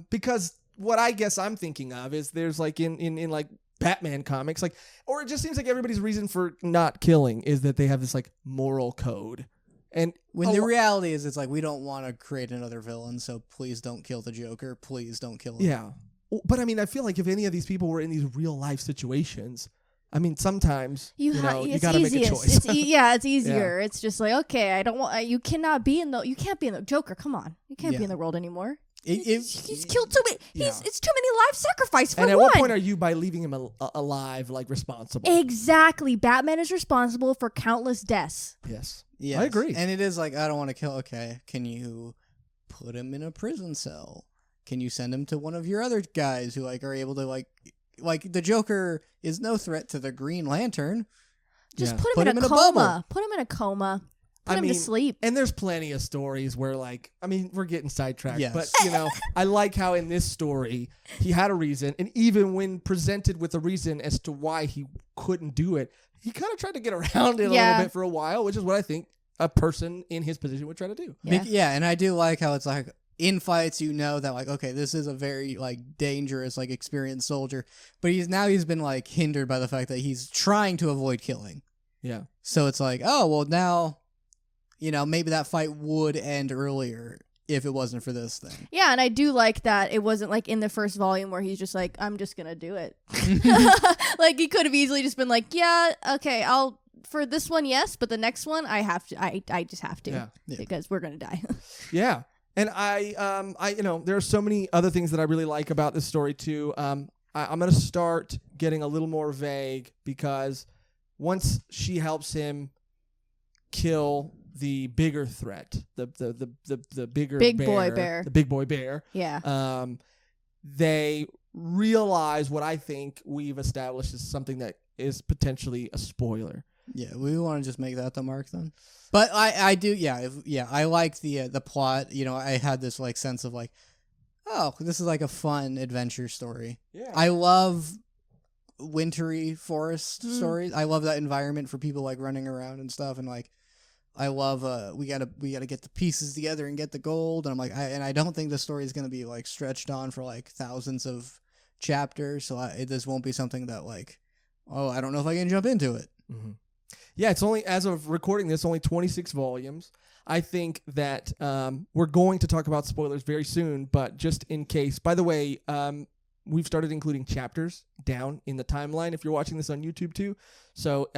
because what I guess I'm thinking of is there's like in like Batman comics, like, or it just seems like everybody's reason for not killing is that they have this like moral code. And when the reality is, it's like, we don't want to create another villain, so please don't kill the Joker. Please don't kill him. Yeah. But I mean, I feel like if any of these people were in these real life situations, I mean, sometimes you got to make a choice. It's easier. Yeah. It's just like, okay, I don't want. You can't be in the Joker. Come on, you can't be in the world anymore. He's killed too many. It's too many lives sacrificed for one. And at what point are you, by leaving him alive, like responsible? Exactly. Batman is responsible for countless deaths. Yes. I agree. And it is like, I don't want to kill. Okay, can you put him in a prison cell? Can you send him to one of your other guys who like are able to like the Joker is no threat to the Green Lantern. Just put him in a coma. Put him in a coma. Put him to sleep. And there's plenty of stories where like, I mean, we're getting sidetracked, but I like how in this story he had a reason, and even when presented with a reason as to why he couldn't do it, he kind of tried to get around it a little bit for a while, which is what I think a person in his position would try to do. Yeah, and I do like how it's like in fights, that like, okay, this is a very like dangerous, like experienced soldier, but he's been like hindered by the fact that he's trying to avoid killing. Yeah. So it's like, oh, well now, maybe that fight would end earlier if it wasn't for this thing. Yeah, and I do like that it wasn't like in the first volume where he's just like, I'm just gonna do it. Like he could have easily just been like, yeah, okay, I'll for this one, yes, but the next one I have to. I just have to because we're gonna die. Yeah. And I there are so many other things that I really like about this story too. I'm going to start getting a little more vague because once she helps him kill the bigger threat, the bigger big boy bear, the big boy bear. Yeah. They realize what I think we've established is something that is potentially a spoiler. Yeah, we want to just make that the mark then. But I do, I like the plot. I had this like sense of like, oh, this is like a fun adventure story. Yeah, I love wintry forest stories. I love that environment for people like running around and stuff. And like, I love we gotta get the pieces together and get the gold. And I'm like, I don't think the story is gonna be like stretched on for like thousands of chapters. So this won't be something that like, oh, I don't know if I can jump into it. Mm-hmm. Yeah, it's only, as of recording this, only 26 volumes. I think that we're going to talk about spoilers very soon, but just in case. By the way, we've started including chapters down in the timeline if you're watching this on YouTube too. So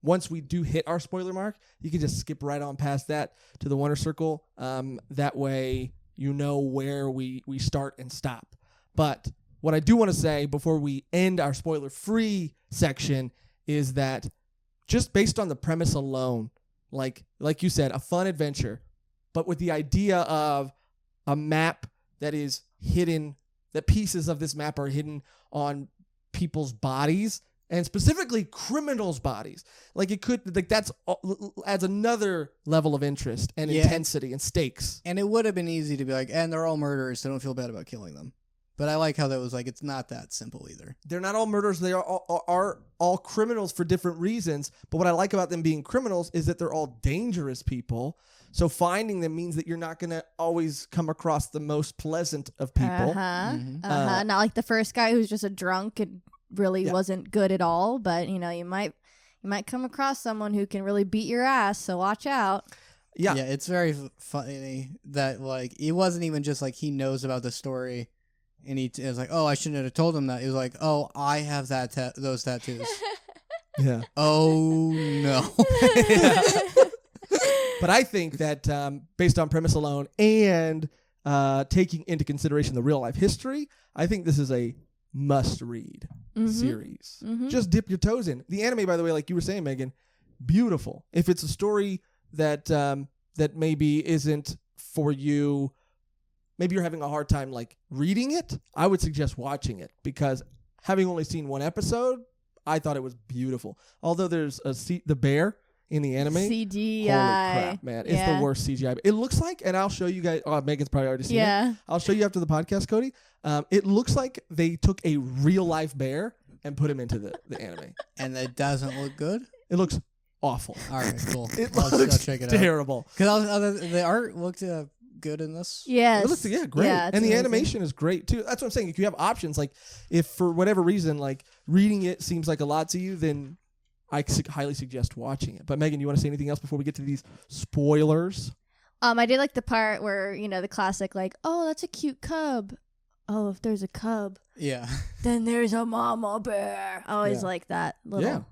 once we do hit our spoiler mark, you can just skip right on past that to the Oners Circle. That way you know where we start and stop. But what I do want to say before we end our spoiler-free section is that just based on the premise alone, like you said, a fun adventure, but with the idea of a map that is hidden, that pieces of this map are hidden on people's bodies, and specifically criminals' bodies. That's adds another level of interest and intensity and stakes. And it would have been easy to be like, and they're all murderers, so don't feel bad about killing them. But I like how that was like, it's not that simple either. They're not all murderers. They are all criminals for different reasons. But what I like about them being criminals is that they're all dangerous people. So finding them means that you're not going to always come across the most pleasant of people. Not like the first guy who's just a drunk and really wasn't good at all. But, you might come across someone who can really beat your ass. So watch out. Yeah, it's very funny that, like, it wasn't even just like he knows about the story. And he was like, "Oh, I shouldn't have told him that." He was like, "Oh, I have those tattoos." Yeah. Oh no. But I think that based on premise alone and taking into consideration the real life history, I think this is a must-read series. Just dip your toes in. The anime, by the way, like you were saying, Megan, beautiful. If it's a story that that maybe isn't for you. Maybe you're having a hard time like reading it, I would suggest watching it, because having only seen one episode, I thought it was beautiful. Although there's the bear in the anime. CGI. Holy crap, man. It's the worst CGI. It looks like, and I'll show you guys, Megan's probably already seen it. I'll show you after the podcast, Cody. It looks like they took a real life bear and put him into the anime. And it doesn't look good? It looks awful. All right, cool. I'll check it terrible. Because the art looked good in this. Yes. It looks great. Yeah, and the amazing. animation is great too. That's what I'm saying. If you have options, like if for whatever reason, like reading it seems like a lot to you, then I highly suggest watching it. But Megan, you want to say anything else before we get to these spoilers? I did like the part where, the classic, like, oh, that's a cute cub. Oh, if there's a cub, then there's a mama bear. I always like that little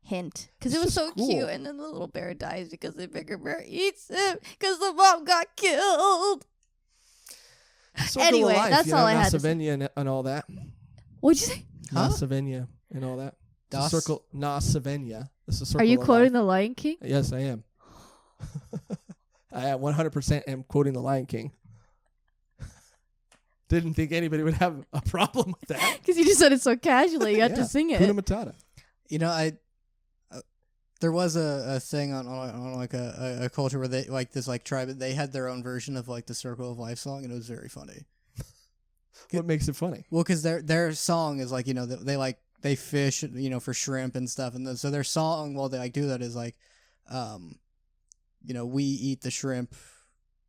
hint, because it was so cool. cute, and then the little bear dies because the bigger bear eats him because the mom got killed. Anyway, that's all I had to say. Nasavenia and all that. What'd you say? Nasavenia and all that. The circle Nasavenia. This is Are you quoting The Lion King? Yes, I am. I 100% am quoting The Lion King. Didn't think anybody would have a problem with that. Because you just said it so casually. You had to sing it. Hakuna Matata. There was a thing on like a culture where they like this like tribe, they had their own version of like the Circle of Life song, and it was very funny. What makes it funny? Well, because their song is like, they fish, for shrimp and stuff, and so their song while they like do that is like, we eat the shrimp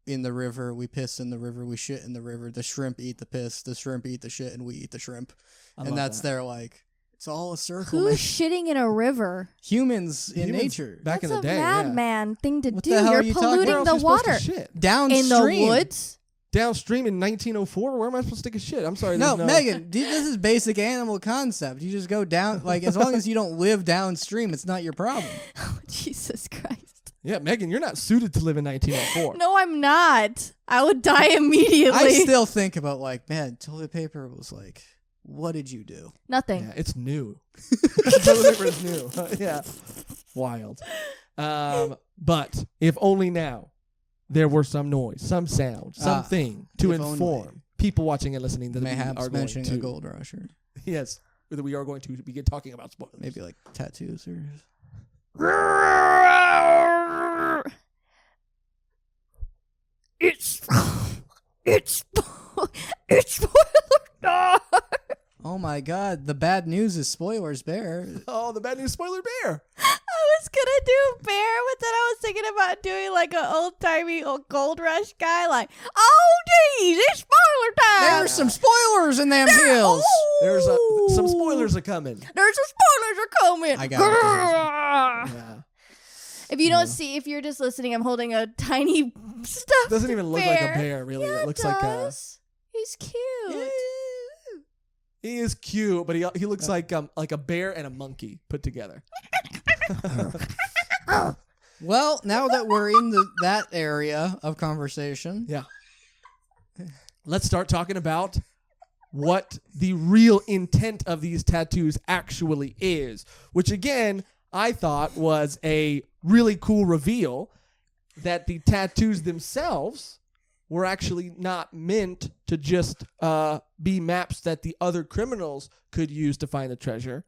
in the river, we piss in the river, we shit in the river, the shrimp eat the piss, the shrimp eat the shit, and we eat the shrimp. And that's their like, it's all a circle. Who's shitting in a river? Humans in nature. Back in the day. That's a madman thing to do. The hell You're polluting the water. Downstream. In the woods? Downstream in 1904? Where am I supposed to take a shit? I'm sorry. No, Megan, this is basic animal concept. You just go down, like, as long as you don't live downstream, it's not your problem. Oh, Jesus Christ. Yeah, Megan, you're not suited to live in 1904. No, I'm not. I would die immediately. I still think about, like, man, toilet paper was like, what did you do? Nothing. Yeah, it's new. Toilet paper is new. Yeah. Wild. But if only now there were some noise, some sound, something to inform people watching and listening that mayhaps we are mentioning going a gold rusher. Yes, that we are going to begin talking about spoilers. Maybe like tattoos or... It's spoiler time. Oh my god, the bad news is spoilers, Bear. Oh, the bad news spoiler bear. I was gonna do bear, but then I was thinking about doing like an old-timey gold rush guy, like, oh geez, it's spoiler time. There's some spoilers in them hills. There's some spoilers are coming. There's some spoilers are coming. I got it. Yeah. If you don't see, if you're just listening, I'm holding a tiny stuffed Doesn't even look bear. like a bear, really. Yeah, It looks it like a. does. He's cute. He is cute, but he looks like a bear and a monkey put together. Well, now that we're in that area of conversation, Yeah. Let's start talking about what the real intent of these tattoos actually is, which again, I thought was a really cool reveal that the tattoos themselves were actually not meant to just be maps that the other criminals could use to find the treasure.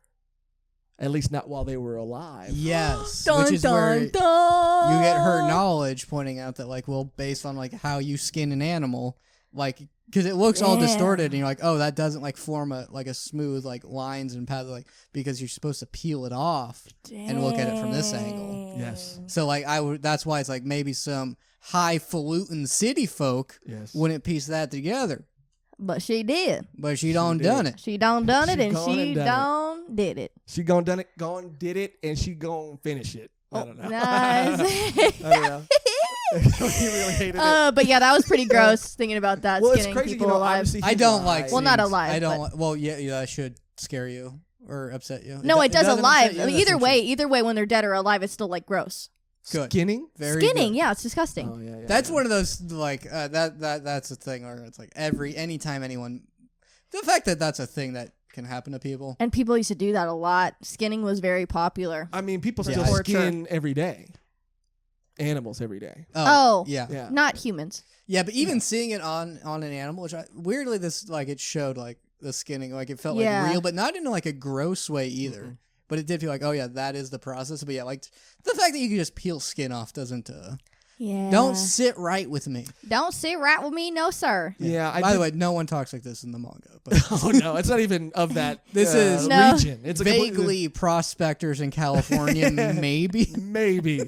At least not while they were alive. yes, Dun, which is dun, where you dun. get her knowledge pointing out that, like, well, based on like how you skin an animal, like, because it looks all distorted, and you're like, oh, that doesn't like form a smooth like lines and paths, like, because you're supposed to peel it off and look at it from this angle. Yes. So like that's why it's like maybe some highfalutin city folk Yes. wouldn't piece that together, But she did. but she done done it. She done it, She and gone she and done it. done did it. She gone did it, and she gone finish it. I don't know. Nice. I don't know. He really hated it. But yeah, that was pretty gross. Thinking about that, Well, it's skinning crazy, people you know. alive. Obviously, I he don't lied. like. Well, not scenes. alive, I don't. but- Well, yeah, that should scare you or upset you. No, it does doesn't alive. upset you? I mean, That's either way, when they're dead or alive, it's still like gross. Good. Skinning. Very Skinning, good. yeah, it's disgusting. Oh yeah. That's yeah. one of those like that's a thing where it's like anytime anyone, the fact that that's a thing that can happen to people. And people used to do that a lot. Skinning was very popular. I mean, people Yeah. still Torture. skin every day. Animals every day. Oh. yeah, Yeah. Not humans. yeah. But even seeing it on an animal, which weirdly this like it showed like the skinning, like it felt like Yeah. real, but not in like a gross way either. Mm-mm. But it did feel like, oh yeah, that is the process. But yeah, like the fact that you can just peel skin off doesn't Yeah. don't sit right with me. Don't sit right with me, no sir. Yeah. By the way, no one talks like this in the manga. But Oh no, it's not even of that. This is No. region. It's a completely- vaguely prospectors in California, maybe. maybe.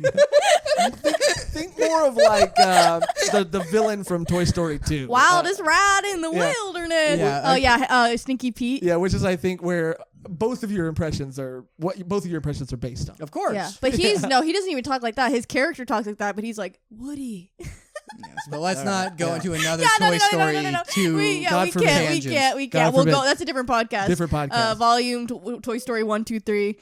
Think more of like the villain from Toy Story 2. Wildest ride in the yeah. wilderness. Yeah, Oh yeah, Stinky Pete. Yeah, which is I think where both of your impressions are based on. Of course. Yeah, but he doesn't even talk like that. His character talks like that, but he's like Woody. Yes, but let's not go Yeah. into another Yeah, Toy Story no. 2. We God forbid. can't. tangents. God We'll forbid. go. That's a different podcast. Different podcast. Volume Toy Story 1, 2, 3.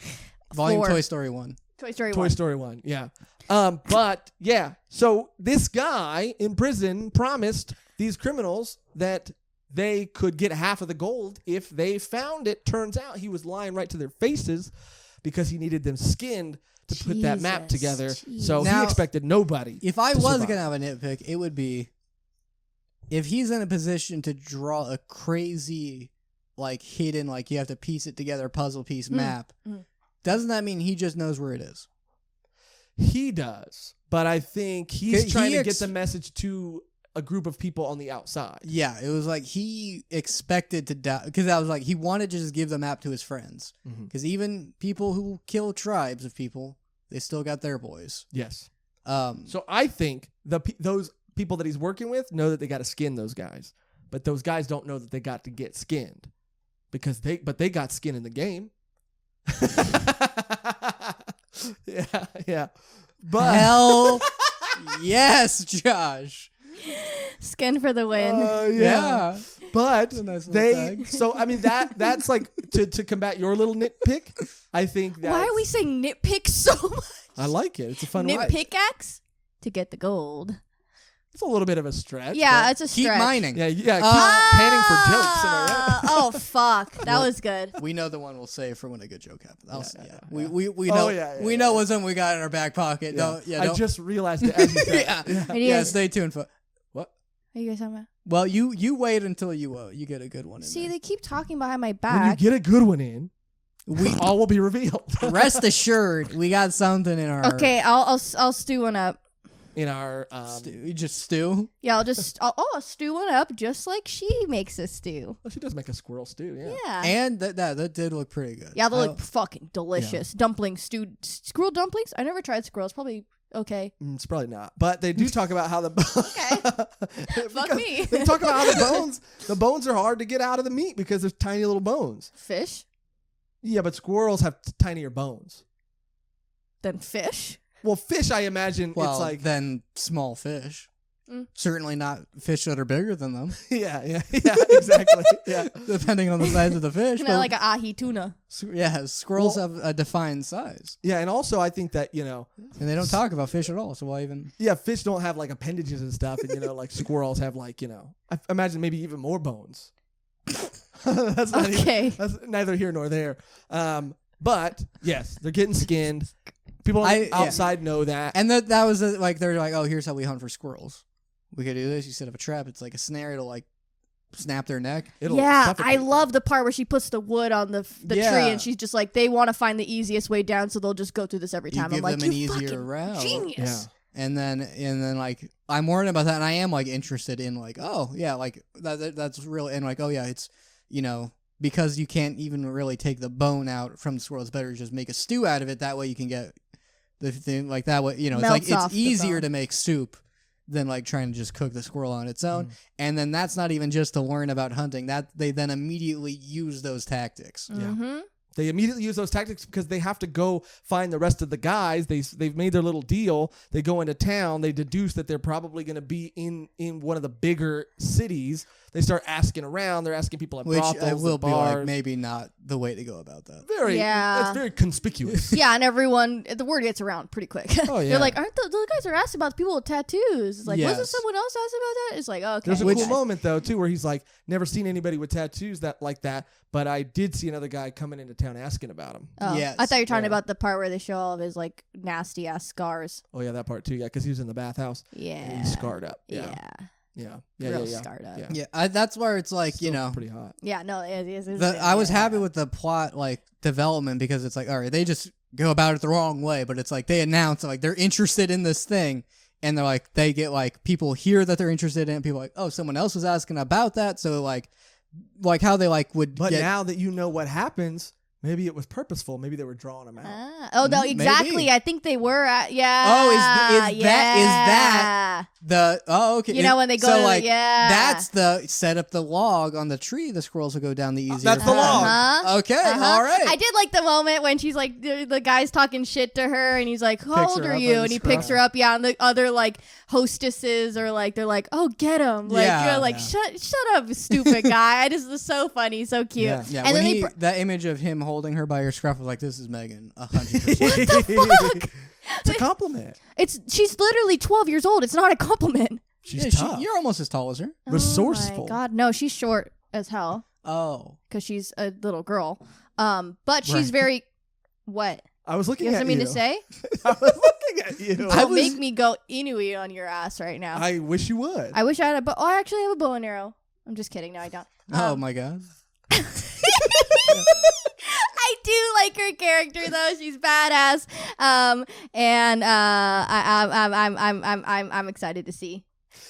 Volume 4. Toy Story 1. Toy Story Toy 1. Story 1, yeah. But yeah, so this guy in prison promised these criminals that they could get half of the gold if they found it. Turns out he was lying right to their faces because he needed them skinned to put that map Jesus, together. jeez. So Now, he expected nobody. If I to was survive. going to have a nitpick, it would be if he's in a position to draw a crazy, like, hidden, like, you have to piece it together, puzzle piece map, doesn't that mean he just knows where it is? He does, but I think he's He trying to get the message to a group of people on the outside. Yeah, it was like he expected to die because I was like he wanted to just give the map to his friends because even people who kill tribes of people, they still got their boys. Yes. So So I think those people that he's working with know that they got to skin those guys, but those guys don't know that they got to get skinned because they got skin in the game. yeah. But hell yes, Josh. Skin for the win. yeah. But a nice little they tag. so I mean that's like to combat your little nitpick. I think that Why are we saying nitpick so much? I like it. It's a fun ride. Nitpickaxe to get the gold. It's a little bit of a stretch. Yeah, but- it's a Keep stretch. mining. yeah. Keep panning for jokes. Am I right? Oh fuck, that was good. We know the one we'll say for when a good joke happens. Yeah. We Oh, know yeah, know what's something we got in our back pocket. Yeah. Don't, I just realized it as you said. yeah. Are you Yeah, guys, stay tuned for. What? are you guys talking about? Well, you wait until you get a good one. In See, there. they keep talking behind my When you back. get a good one in, we all will be revealed. rest assured we got something in our. Okay, I'll stew one up. In our We just stew. Yeah, I'll stew one up just like she makes a stew. well, she does make a squirrel stew. Yeah. Yeah. And that did look pretty good. Yeah, they I- look fucking delicious. Dumplings, stewed squirrel dumplings. I never tried squirrels. Probably Okay. It's probably not, but they do talk about how the Fuck me. They talk about how the bones are hard to get out of the meat because there's tiny little bones. Fish? Yeah, but squirrels have tinier bones. Then fish? Well, fish, I imagine it's like then small fish. Certainly not fish that are bigger than them. yeah, exactly. Yeah, depending on the size of the fish. Kind of like an ahi tuna. Yeah, squirrels have a defined size. Yeah, and also I think that and they don't talk about fish at all. So why even? Yeah, fish don't have like appendages and stuff, and like squirrels have like I imagine maybe even more bones. That's not Okay. That's neither here nor there. But yes, they're getting skinned. People outside know that, and that was like they're like, oh, here's how we hunt for squirrels. We could do this. You set up a trap. It's like a snare. It'll like snap their neck. It'll I suffocate love the part where she puts the wood on the tree, and she's just like, they want to find the easiest way down, so they'll just go through this every time. You I'm like, them an you easier fucking route. genius. Yeah. And then like I'm worried about that, and I am like interested in like, oh yeah, like that's real, and like, oh yeah, it's because you can't even really take the bone out from the squirrel. It's better to just make a stew out of it. That way you can get the thing like that way. It's like it's easier to make soup than like trying to just cook the squirrel on its own. And then that's not even just to learn about hunting. That they then immediately use those tactics. Mm-hmm. They immediately use those tactics because they have to go find the rest of the guys. They've made their little deal. They go into town. They deduce that they're probably going to be in one of the bigger cities. They start asking around. They're asking people at brothels, Which will be bars. like maybe not the way to go about that. It's very conspicuous. Yeah, and the word gets around pretty quick. Oh, yeah. They're like, aren't the guys are asking about the people with tattoos? It's like, wasn't someone else asking about that? It's like, oh, okay. There's a cool moment though too where he's like, never seen anybody with tattoos like that, but I did see another guy coming into town asking about him. Oh, Yes. I thought you were talking about the part where they show all of his like nasty ass scars. Oh yeah, that part too. Yeah, because he was in the bathhouse. Yeah, And he's scarred up. Yeah. Yeah. Scarred up. Yeah, that's where it's like Still pretty hot. Yeah, no, it is. I was happy with the plot like development because it's like, all right, they just go about it the wrong way, but it's like they announce like they're interested in this thing, and they're like they get like people hear that they're interested in it, people are like, oh, someone else was asking about that, so like how they like would. But now that you know what happens, maybe it was purposeful. Maybe they were drawing him out. Oh no, exactly. Maybe. I think they were. Yeah. Oh, is that the? Oh, okay. You know when they go so to like that's the set up the log on the tree. The squirrels will go down the easier. That's the log. Uh-huh. Okay, all right. I did like the moment when she's like the guy's talking shit to her, and he's like, "How Picks old her are up you?" and And he scruff. picks her up. Yeah, and the other like hostesses are like, they're like, "Oh, get him!" Like you're like, shut up, stupid guy. I just was so funny, so cute. Yeah. Yeah, And when then that image of him holding her by her scruff was like, this is Megan, 100%. What the fuck? It's a compliment. She's literally 12 years old. It's not a compliment. She's tough. You're almost as tall as her. Resourceful. Oh my God, no, she's short as hell Oh. because she's a little girl. But she's very. What? I was looking You have at something you. to say? I was looking at you. Don't make me go Inuit on your ass right now. I wish you would. I wish I had a bow. Oh, I actually have a bow and arrow. I'm just kidding. No, I don't. Oh my God. I do like her character though. She's badass. And I'm excited to see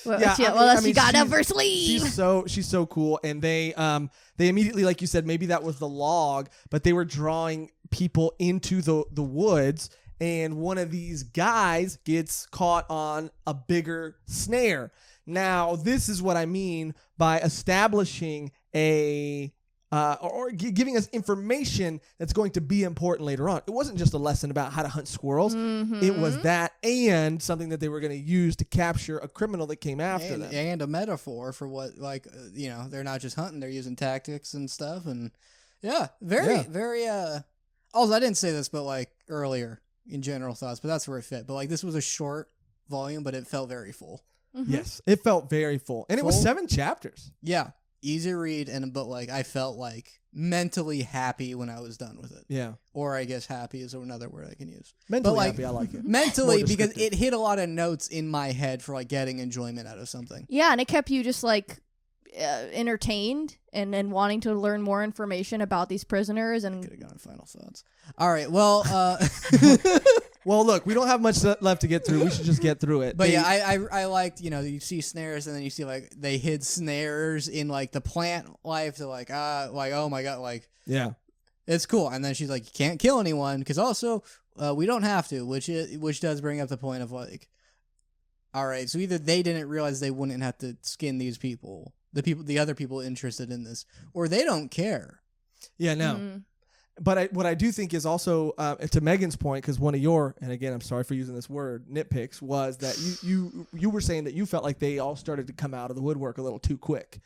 what Yeah, she, I mean- what else I she mean, got up she's- her sleeve. She's so cool, and they immediately, like you said, maybe that was the log, but they were drawing people into the woods, and one of these guys gets caught on a bigger snare. Now, this is what I mean by establishing a giving us information that's going to be important later on. It wasn't just a lesson about how to hunt squirrels. Mm-hmm. It was that and something that they were going to use to capture a criminal that came after them. And a metaphor for what, like, they're not just hunting, they're using tactics and stuff. And very, also, I didn't say this, but like earlier in general thoughts, but that's where it fit. But like, this was a short volume, but it felt very full. Mm-hmm. Yes, it felt very full. And it was 7 chapters. Yeah. Easy read, but like I felt like mentally happy when I was done with it. Yeah. Or I guess happy is another word I can use. Mentally But, like, happy, I like it. Mentally, More because descriptive. it hit a lot of notes in my head for like getting enjoyment out of something. Yeah, and it kept you just like entertained and wanting to learn more information about these prisoners. And Could have gone final thoughts. All right, well, Well, look, we don't have much left to get through. We should just get through it. but yeah, I liked, you see snares and then you see like they hid snares in like the plant life to like oh my God, like yeah. It's cool. And then she's like, you can't kill anyone because also we don't have to, which does bring up the point of like, all right, so either they didn't realize they wouldn't have to skin these people, the other people interested in this, or they don't care. Yeah, no. But what I do think is also, to Megan's point, because one of your, and again, I'm sorry for using this word, nitpicks, was that you were saying that you felt like they all started to come out of the woodwork a little too quick,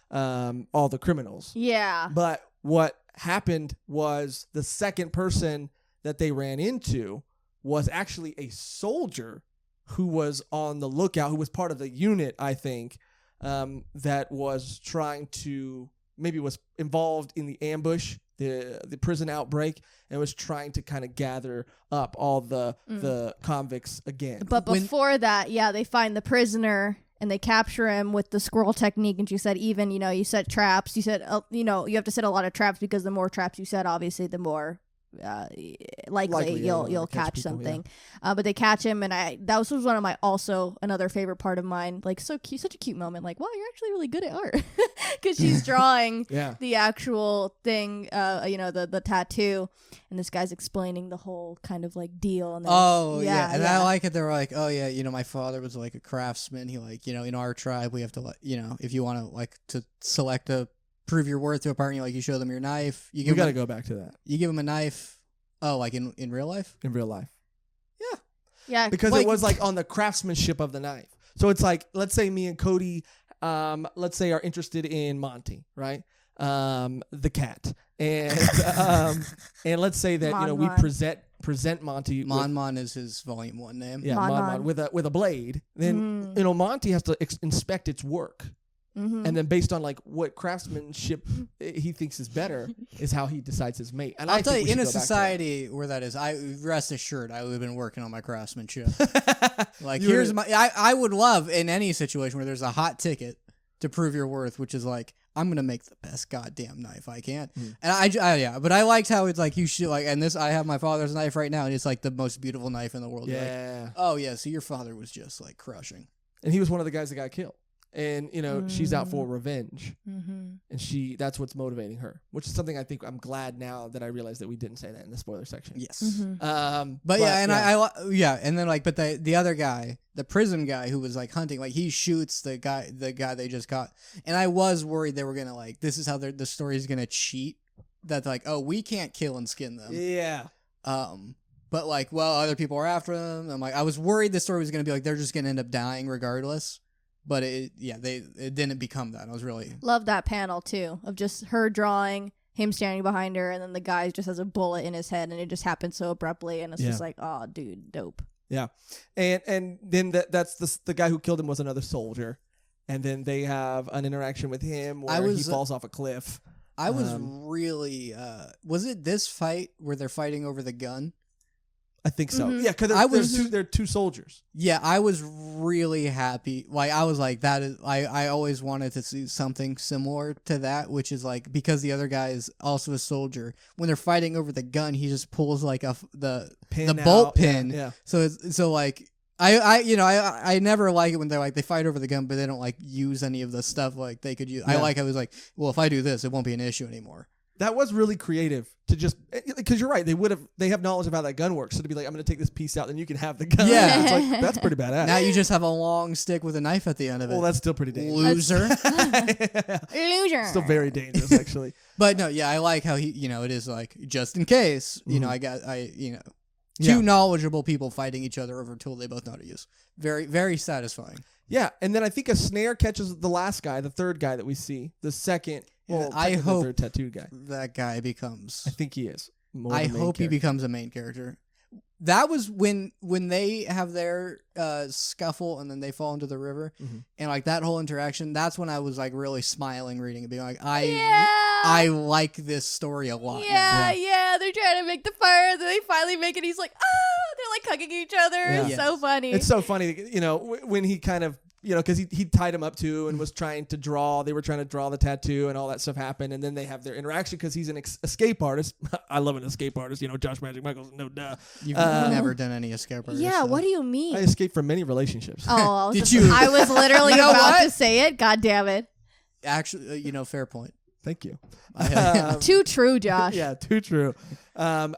all the criminals. Yeah. But what happened was the second person that they ran into was actually a soldier who was on the lookout, who was part of the unit, I think, that was trying to, maybe was involved in the ambush, the prison outbreak, and was trying to kind of gather up all the convicts again. But before that, they find the prisoner and they capture him with the squirrel technique. And she said, even, you set traps. You said, you have to set a lot of traps because the more traps you set, obviously, the more likely you'll catch people, something. But they catch him, and that was one of my another favorite part of mine. Like, so cute, such a cute moment. Like, wow, you're actually really good at art because she's drawing the actual thing. The tattoo, and this guy's explaining the whole kind of like deal. And I like it. They were like, oh yeah, my father was like a craftsman. He like, in our tribe we have to if you want to like to select a prove your worth to a partner, like you show them your knife. We got to go back to that. You give them a knife. Oh, like in real life? In real life. Yeah. Yeah. Because it was like on the craftsmanship of the knife. So it's like, let's say me and Cody, let's say are interested in Monty, right? The cat. And and let's say that, we present Monty. Mon is his volume 1 name. Yeah, Mon with a blade. Then, Monty has to inspect its work. Mm-hmm. And then based on like what craftsmanship he thinks is better is how he decides his mate. And I'll tell you, in a society where that is, I rest assured I would have been working on my craftsmanship. Like I would love in any situation where there's a hot ticket to prove your worth, which is like, I'm gonna make the best goddamn knife I can. And but I liked how it's like you should like, and this I have my father's knife right now, and it's like the most beautiful knife in the world. Yeah. Like, oh yeah, so your father was just like crushing, and he was one of the guys that got killed. And, she's out for revenge. Mm-hmm. And that's what's motivating her, which is something I think I'm glad now that I realized that we didn't say that in the spoiler section. Yes. Mm-hmm. But and then like, but the other guy, the prison guy who was like hunting, like he shoots the guy they just caught. And I was worried they were going to like, this is how the story is going to cheat. That's like, oh, we can't kill and skin them. Yeah. But like, well, other people are after them. I'm like, I was worried the story was going to be like, they're just going to end up dying regardless. But it didn't become that. I was really love that panel too of just her drawing, him standing behind her, and then the guy just has a bullet in his head, and it just happened so abruptly, and it's just like, oh, dude, dope. Yeah, and then that's the guy who killed him was another soldier, and then they have an interaction with him where he falls off a cliff. I was really was it this fight where they're fighting over the gun? I think so. Mm-hmm. Yeah, because they're two soldiers. Yeah, I was really happy. Like I was like, that is. I always wanted to see something similar to that, which is like because the other guy is also a soldier. When they're fighting over the gun, he just pulls like the bolt pin. Yeah. So like I never like it when they're like they fight over the gun, but they don't like use any of the stuff like they could use. Yeah. I was like, well, if I do this, it won't be an issue anymore. That was really creative to just because you're right. They have knowledge of how that gun works. So to be like, I'm going to take this piece out, then you can have the gun. Yeah, it's like that's pretty badass. Now you just have a long stick with a knife at the end of it. Well, that's still pretty dangerous. Loser. Loser. Still very dangerous, actually. But no, yeah, I like how he, it is like just in case. Two knowledgeable people fighting each other over a tool they both know how to use. Very, very satisfying. Yeah, and then I think a snare catches the last guy, the third guy that we see, the second. Well, I hope the third tattooed guy. That guy becomes. I think he is. I hope he becomes a main character. That was when they have their scuffle and then they fall into the river, and like that whole interaction. That's when I was like really smiling, reading it, being like, I like this story a lot. Yeah. They're trying to make the fire, and then they finally make it. He's like, they're like hugging each other. Yeah. It's so funny. It's so funny, when he kind of. Because he tied him up too and was trying to draw. They were trying to draw the tattoo and all that stuff happened. And then they have their interaction because he's an escape artist. I love an escape artist. Josh Magic Michaels, no duh. You've never done any escape artist. Yeah, what do you mean? I escaped from many relationships. Oh, did you? I was literally about to say it. God damn it. Actually, fair point. Thank you. Too true, Josh. Yeah, too true. And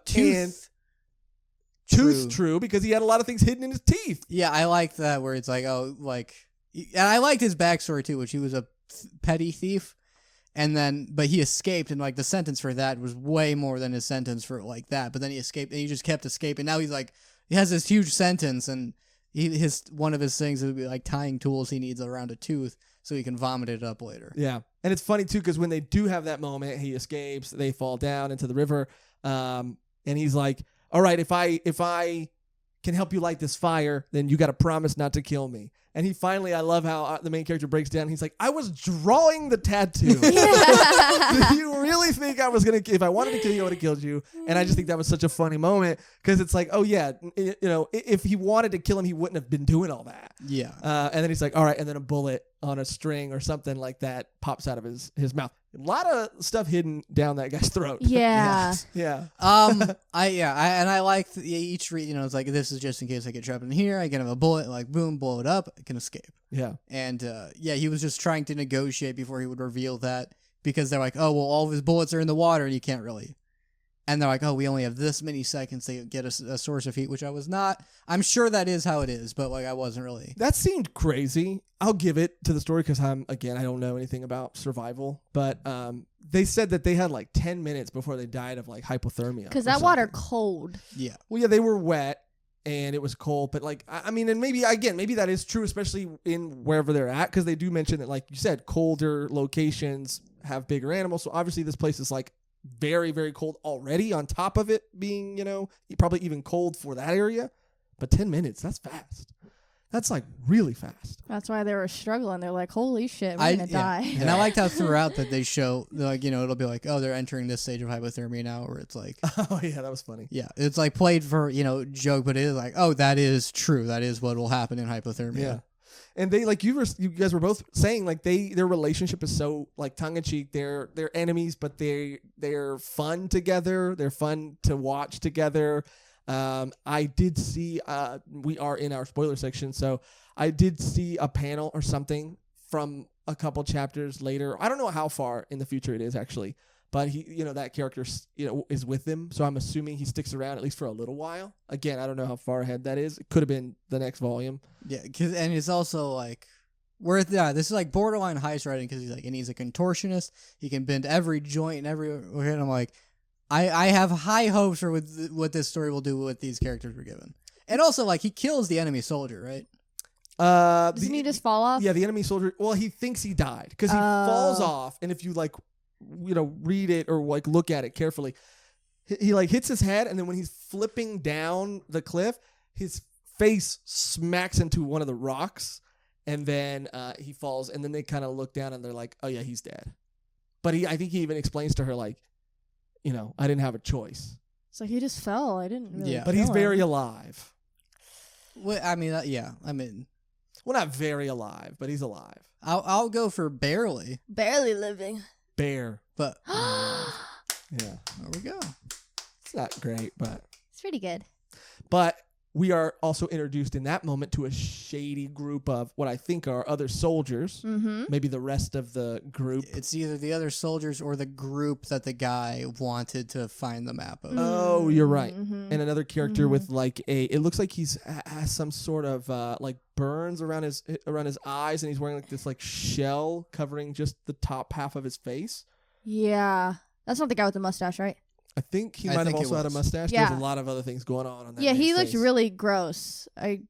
True. tooth true because he had a lot of things hidden in his teeth. Yeah, I like that where it's like, oh, like, and I liked his backstory too, which he was a petty thief, but he escaped, and like the sentence for that was way more than his sentence for like that. But then he escaped, and he just kept escaping. Now he's like, he has this huge sentence, and one of his things would be like tying tools he needs around a tooth so he can vomit it up later. Yeah, and it's funny too because when they do have that moment, he escapes, they fall down into the river, and he's like, all right, if I can help you light this fire, then you got to promise not to kill me. And he finally, I love how the main character breaks down. He's like, I was drawing the tattoo. Do you really think I was going to, if I wanted to kill you, I would have killed you? And I just think that was such a funny moment because it's like, oh yeah, if he wanted to kill him, he wouldn't have been doing all that. Yeah. And then he's like, all right. And then a bullet on a string or something like that pops out of his mouth. A lot of stuff hidden down that guy's throat. Yeah. Yeah. I like each it's like, this is just in case I get trapped in here. I can have a bullet, like boom, blow it up, I can escape. Yeah. And he was just trying to negotiate before he would reveal that because they're like, oh, well, all of his bullets are in the water and you can't really. And they're like, oh, we only have this many seconds to get a source of heat, which I was not. I'm sure that is how it is, but like I wasn't really. That seemed crazy. I'll give it to the story because I don't know anything about survival, but they said that they had like 10 minutes before they died of like hypothermia. Because that water cold. Yeah. Well, yeah, they were wet and it was cold, but like, I mean, and maybe that is true, especially in wherever they're at, because they do mention that, like you said, colder locations have bigger animals. So obviously this place is like very, very cold already on top of it being, probably even cold for that area. But 10 minutes, that's fast. That's like really fast. That's why they were struggling. They're like, holy shit, we're going to die. And I liked how throughout that they show, like, it'll be like, oh, they're entering this stage of hypothermia now, where it's like. Oh, yeah, that was funny. Yeah, it's like played for, joke, but it is like, oh, that is true. That is what will happen in hypothermia. Yeah. And they, like, you guys were both saying, like, their relationship is so, like, tongue-in-cheek. They're enemies, but they're fun together. They're fun to watch together. I did see, we are in our spoiler section, so I did see a panel or something from a couple chapters later. I don't know how far in the future it is, actually, but he, that character, is with them, so I'm assuming he sticks around at least for a little while. Again, I don't know how far ahead that is. It could have been the next volume. Yeah, and it's also like, this is like borderline heist writing, because he's a contortionist. He can bend every joint and and I'm like, I have high hopes for what this story will do with these characters we're given. And also, like, he kills the enemy soldier, right? Doesn't he just fall off? Yeah, the enemy soldier. Well, he thinks he died because he falls off, and if you read it or like look at it carefully, he like hits his head, and then when he's flipping down the cliff, his face smacks into one of the rocks, and then he falls, and then they kind of look down, and they're like, "Oh yeah, he's dead." But I think he even explains to her like, I didn't have a choice. It's like he just fell. I didn't really. Yeah, but he's very alive. Well, I mean, well, not very alive, but he's alive. I'll go for barely living. Bear. But yeah, there we go. It's not great, but it's pretty good. But we are also introduced in that moment to a shady group of what I think are other soldiers. Mm-hmm. Maybe the rest of the group. It's either the other soldiers or the group that the guy wanted to find the map of. Oh, you're right. Mm-hmm. And another character with like it looks like he's has some sort of like burns around his eyes, and he's wearing like this like shell covering just the top half of his face. Yeah. That's not the guy with the mustache, right? I think he might have also had a mustache. Yeah. There's a lot of other things going on that. Yeah, he looked face. really gross. I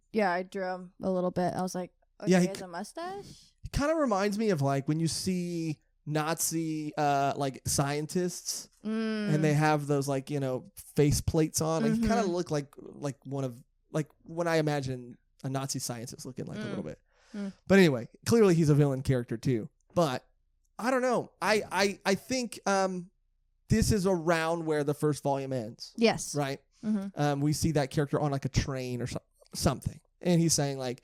drew him a little bit. I was like, okay, he has a mustache? He kind of reminds me of like when you see Nazi like scientists and they have those like, face plates on. Like, he kind of look like one of like when I imagine a Nazi scientist looking like a little bit. But anyway, clearly he's a villain character too. But I don't know. I think this is around where the first volume ends. Yes. Right? Mm-hmm. We see that character on like a train or something. And he's saying like,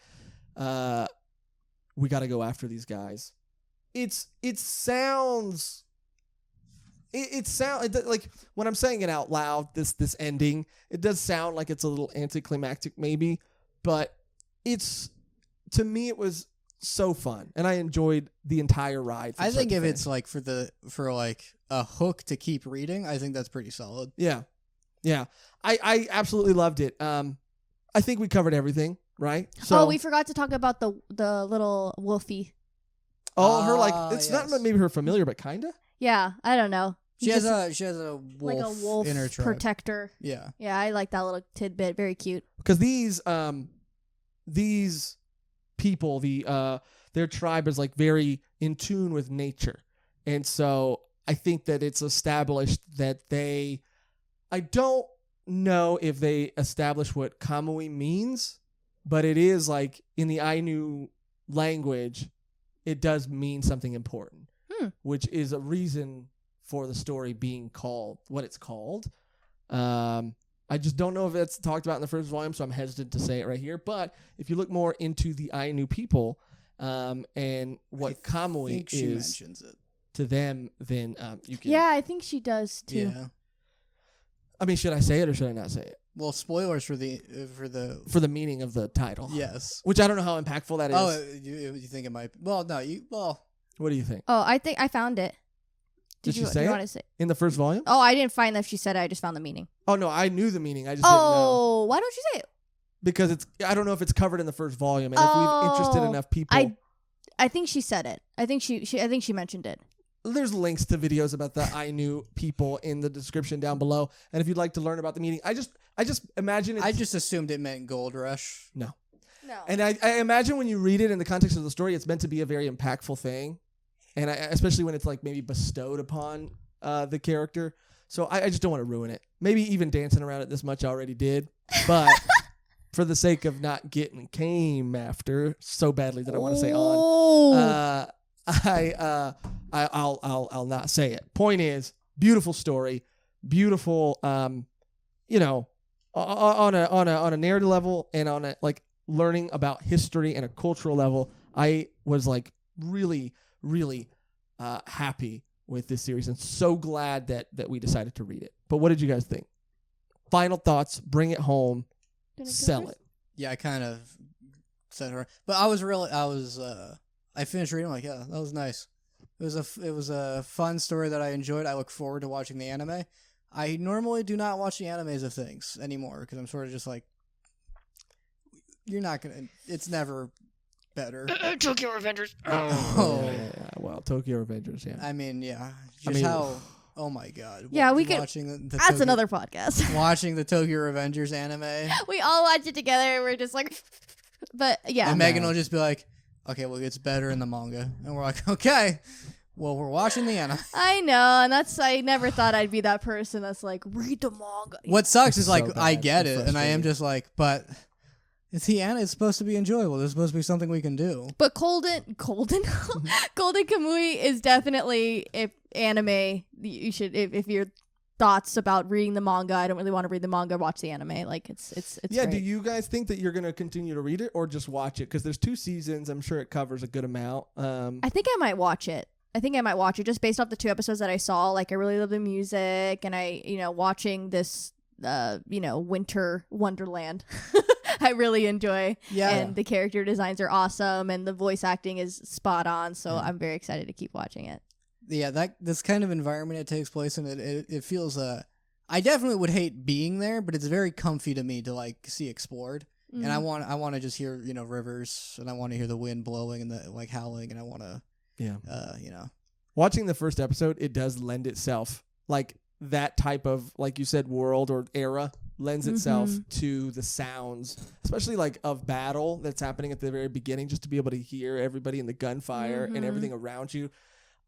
we got to go after these guys. It sounds like when I'm saying it out loud, this ending, it does sound like it's a little anticlimactic maybe, but to me it was so fun, and I enjoyed the entire ride. I think if it's like for like a hook to keep reading, I think that's pretty solid. Yeah. I absolutely loved it. I think we covered everything, right? So, we forgot to talk about the little wolfie. her like it's yes. not maybe her familiar, but kinda. Yeah, I don't know. She has a wolf, like a wolf in her tribe. protector. Yeah. Yeah, I like that little tidbit. Very cute. Because these people, their tribe is like very in tune with nature, and so I think that it's established that I don't know if they establish what Kamui means, but it is like in the Ainu language, it does mean something important, which is a reason for the story being called what it's called. I just don't know if it's talked about in the first volume, so I'm hesitant to say it right here. But if you look more into the Ainu people and what Kamui she is mentions it. to them, then you can. Yeah, I think she does too. Yeah. I mean, should I say it or should I not say it? Well, spoilers for the For the meaning of the title. yes. Which I don't know how impactful that is. Oh, you think it might? Well, no. What do you think? Oh, I think I found it. Did she you say you it? want to say? In the first volume? Oh, I didn't find that if she said it. I just found the meaning. Oh, no, I knew the meaning. I just didn't know. Oh, why don't you say it? Because I don't know if it's covered in the first volume. And if we've interested enough people. I think she said it. I think she mentioned it. There's links to videos about the Ainu people in the description down below. And if you'd like to learn about the meaning, I just imagine it's... I just assumed it meant Gold Rush. No. No. And I imagine when you read it in the context of the story, it's meant to be a very impactful thing. And especially when it's like maybe bestowed upon the character. So I just don't want to ruin it. Maybe even dancing around it this much I already did. But for the sake of not getting came after so badly that I want to say on, I'll not say it. Point is, beautiful story, beautiful, on a narrative level and on a like learning about history and a cultural level. I was like really, really happy with this series and so glad that we decided to read it. But what did you guys think? Final thoughts, bring it home, sell it. Yeah, I kind of said her, but I finished reading. I'm like, yeah, that was nice. It was a fun story that I enjoyed. I look forward to watching the anime. I normally do not watch the animes of things anymore because I'm sort of just like, you're not gonna. It's never better. Tokyo Revengers. Oh, Yeah, well, Tokyo Revengers, yeah. I mean, yeah, how. Oh my god. Yeah, we could. Watching That's another podcast. Watching the Tokyo Revengers anime. We all watch it together. And we're just like, but yeah. And Megan will just be like, okay, well, it's better in the manga. And we're like, okay, well, we're watching the anime. I know, and I never thought I'd be that person that's like, read the manga. What sucks is so like, bad. I get It's it, and I am frustrating. just like, but it's the anime. It's supposed to be enjoyable. There's supposed to be something we can do. But Golden Kamuy is definitely anime. You should if your thoughts about reading the manga. I don't really want to read the manga. Watch the anime. Like it's Yeah, great. do you guys think that you're going to continue to read it or just watch it? Because there's 2 seasons. I'm sure it covers a good amount. I think I might watch it. Just based off the 2 episodes that I saw. Like I really love the music, and watching this winter wonderland. I really enjoy. Yeah. And the character designs are awesome, and the voice acting is spot on. So I'm very excited to keep watching it. Yeah, this kind of environment it takes place in, it feels I definitely would hate being there, but it's very comfy to me to like see explored. And I want to just hear, rivers, and I want to hear the wind blowing and the like howling, and I want to Watching the first episode, it does lend itself, like that type of, like you said, world or era lends itself to the sounds, especially like of battle that's happening at the very beginning, just to be able to hear everybody in the gunfire and everything around you.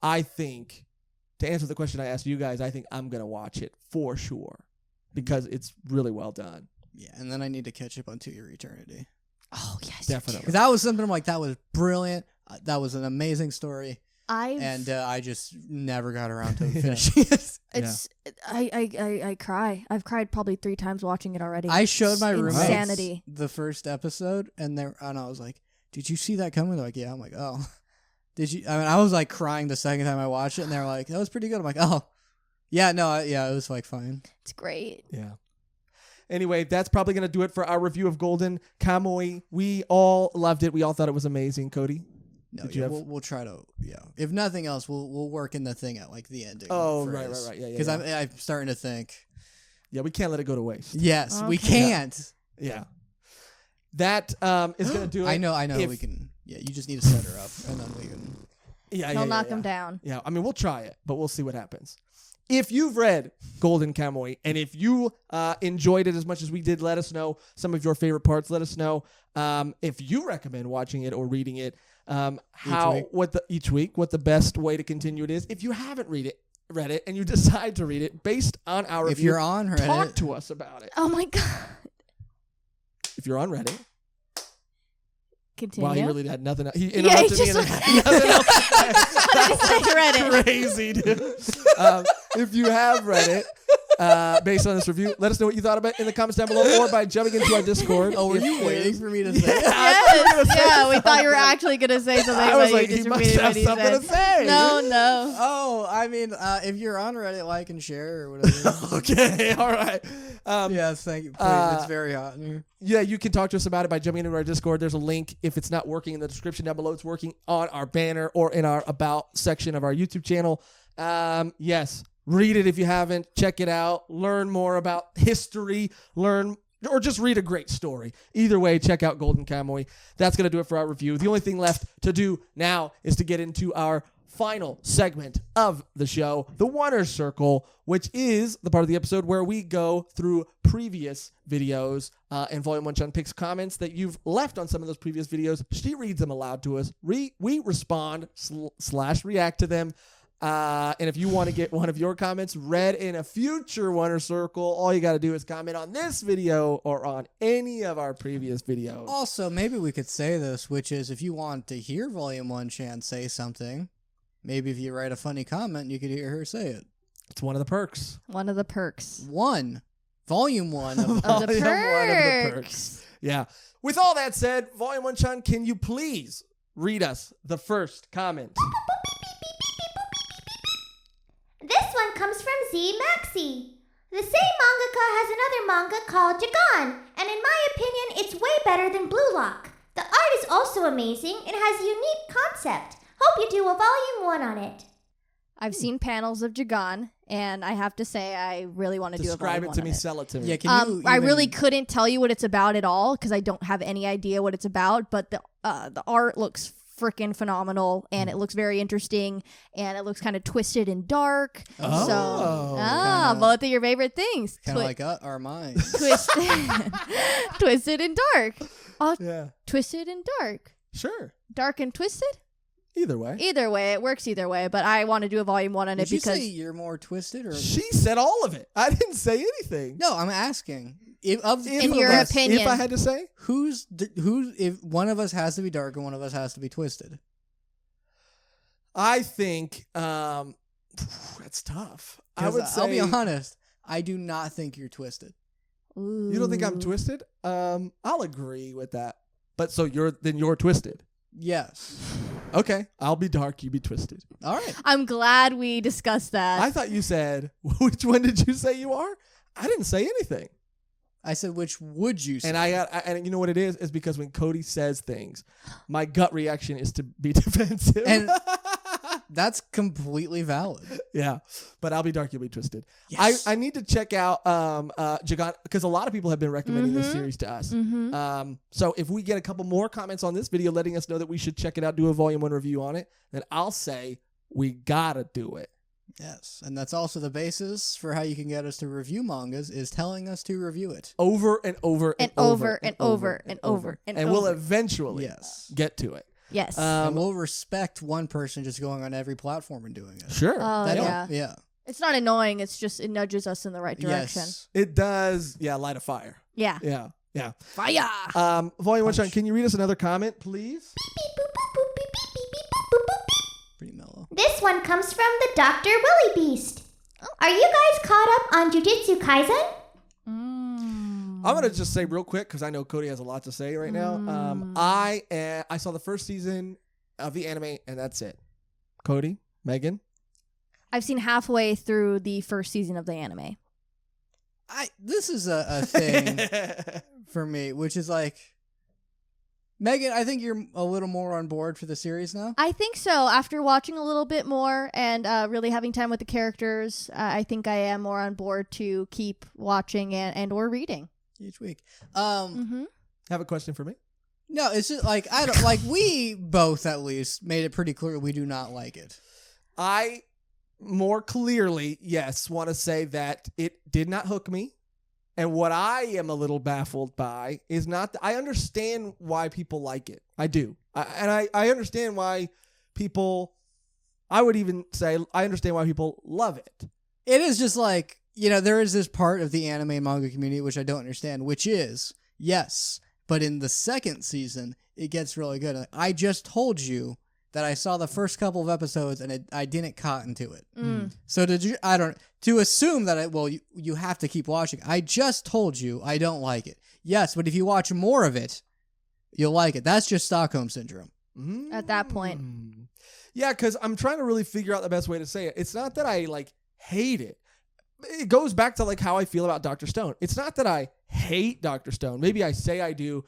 I think, to answer the question I asked you guys, I think I'm going to watch it for sure because it's really well done. Yeah, and then I need to catch up on To Your Eternity. Oh yes, Definitely. Because that was something I'm like, that was brilliant. That was an amazing story. I just never got around to finishing it. I cry. I've cried probably 3 times watching it already. I showed my roommates Insanity. the first episode, and I was like, "Did you see that coming?" They're like, "Yeah." I'm like, "Oh, did you?" I mean, I was like crying the second time I watched it, and they're like, "That was pretty good." I'm like, "Oh, yeah, no, yeah, it was like fine." It's great. Yeah. Anyway, that's probably going to do it for our review of Golden Kamuy. We all loved it. We all thought it was amazing. Cody? No, Did yeah, you have- we'll try to. Yeah, if nothing else, we'll work in the thing at like the ending. Oh, right. Yeah. Because I'm starting to think. Yeah, we can't let it go to waste. Yes, we Okay. can't. Yeah. That is going to do it. I know. if- We can. Yeah, you just need to set her up, and then we can. Yeah, He'll knock him down. Yeah, I mean, we'll try it, but we'll see what happens. If you've read Golden Kamuy and if you enjoyed it as much as we did, let us know some of your favorite parts. Let us know if you recommend watching it or reading it. Each week what the best way to continue it is. If you haven't read it and you decide to read it based on our If review, you're on Reddit, talk to us about it. Oh my god. If you're on Reddit. Continue. Wow, he really had nothing else. He Yeah, interrupted he me and just- had nothing else to say. What did he say? Reddit. Crazy, dude. If you have read it, based on this review, let us know what you thought about it in the comments down below or by jumping into our Discord. Oh, were If you it waiting is- for me to say? Yes. We thought you were actually gonna say something. I was but like, you he just must repeated have what he something said. to say. No. Oh, I mean, if you're on Reddit, like and share or whatever. Okay, all right. Yes, thank you. Please, it's very hot in here. Yeah, you can talk to us about it by jumping into our Discord. There's a link. If it's not working in the description down below, it's working on our banner or in our About section of our YouTube channel. Yes, read it if you haven't. Check it out. Learn more about history. Or just read a great story. Either way, check out Golden Kamuy. That's going to do it for our review. The only thing left to do now is to get into our final segment of the show, the Oners Circle, which is the part of the episode where we go through previous videos and Volume 1 Chun picks comments that you've left on some of those previous videos. She reads them aloud to us. We respond / react to them. And if you want to get one of your comments read in a future Oners Circle, all you got to do is comment on this video or on any of our previous videos. Also, maybe we could say this, which is if you want to hear Volume 1 Chan say something, maybe if you write a funny comment, you could hear her say it. It's one of the perks. One of the perks. Volume 1 of Of the Volume 1 of the perks. perks. Yeah. With all that said, Volume 1 Chun, can you please read us the first comment? This one comes from Z Maxi. The same mangaka has another manga called Jagan, and in my opinion, it's way better than Blue Lock. The art is also amazing and has a unique concept. Hope you do a volume 1 on it. I've seen panels of Jagan, and I have to say I really want to do a Describe volume it to one me, on sell it to me. Yeah, can you I even- really couldn't tell you what it's about at all because I don't have any idea what it's about, but the art looks freaking phenomenal and it looks very interesting and it looks kind of twisted and dark. Oh. Kinda- Both of your favorite things. Kind of like our minds. Twisted and dark. Oh, Yeah. twisted and dark. Sure. Dark and twisted? Either way. Either way, it works either way, but I want to do a volume 1 on Did it you because say you're more twisted? Or She said all of it. I didn't say anything. No, I'm asking. In your opinion. If I had to say, If one of us has to be dark and one of us has to be twisted? I think that's tough. I 'Cause would say I'll be honest. I do not think you're twisted. Ooh. You don't think I'm twisted? I'll agree with that. But so you're twisted. Yes. Okay, I'll be dark, you be twisted. All right. I'm glad we discussed that. I thought you said, which one did you say you are? I didn't say anything. I said, which would you say? And you know what it is? Is because when Cody says things, my gut reaction is to be defensive. And that's completely valid. Yeah, but I'll be dark, you'll be twisted. Yes. I need to check out Jagan because a lot of people have been recommending this series to us. So if we get a couple more comments on this video letting us know that we should check it out, do a volume 1 review on it, then I'll say we gotta do it. Yes. And that's also the basis for how you can get us to review mangas is telling us to review it. Over and over and, And over and over and over and we'll over. eventually Yes. get to it. Yes. And we'll respect one person just going on every platform and doing it. Sure. Oh, That- yeah. Yeah. It's not annoying. It's just it nudges us in the right direction. Yes. It does, light a fire. Yeah. Yeah. Fire. Volume 1 Chun, can you read us another comment, please? Pretty mellow. This one comes from the Dr. Willy Beast. Are you guys caught up on Jujutsu Kaisen? I'm gonna just say real quick because I know Cody has a lot to say right now. I saw the first season of the anime and that's it. Cody, Megan, I've seen halfway through the first season of the anime. This is a thing for me, which is like Megan, I think you're a little more on board for the series now. I think so. After watching a little bit more and really having time with the characters, I think I am more on board to keep watching and or reading Each week. Have a question for me? No, it's just like I don't like. We both at least made it pretty clear we do not like it. I more clearly, yes, want to say that it did not hook me. And what I am a little baffled by is not, I understand why people like it. I do. I understand why people, I would even say, I understand why people love it. It is just like, there is this part of the anime and manga community which I don't understand, which is, yes, but in the second season, it gets really good. Like, I just told you that I saw the first couple of episodes and I didn't cotton to it. So to assume that you have to keep watching. I just told you I don't like it. Yes, but if you watch more of it, you'll like it. That's just Stockholm syndrome. at that point. Yeah, because I'm trying to really figure out the best way to say it. It's not that I hate it. It goes back to how I feel about Dr. Stone. It's not that I hate Dr. Stone. Maybe I say I do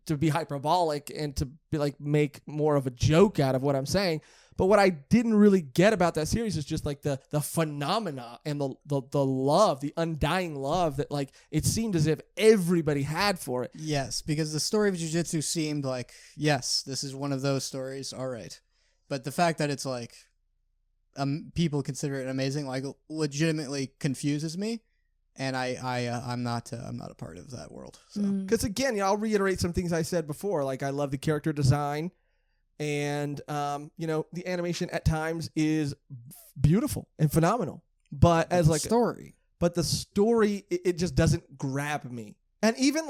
to be hyperbolic and to be make more of a joke out of what I'm saying. But what I didn't really get about that series is just the phenomena and the love, the undying love that it seemed as if everybody had for it. Yes, because the story of Jujutsu seemed yes, this is one of those stories. All right. But the fact that it's people consider it amazing, legitimately confuses me. And I'm not a part of that world. So, because again, I'll reiterate some things I said before. I love the character design, and the animation at times is beautiful and phenomenal. But as story, but the story it just doesn't grab me. And even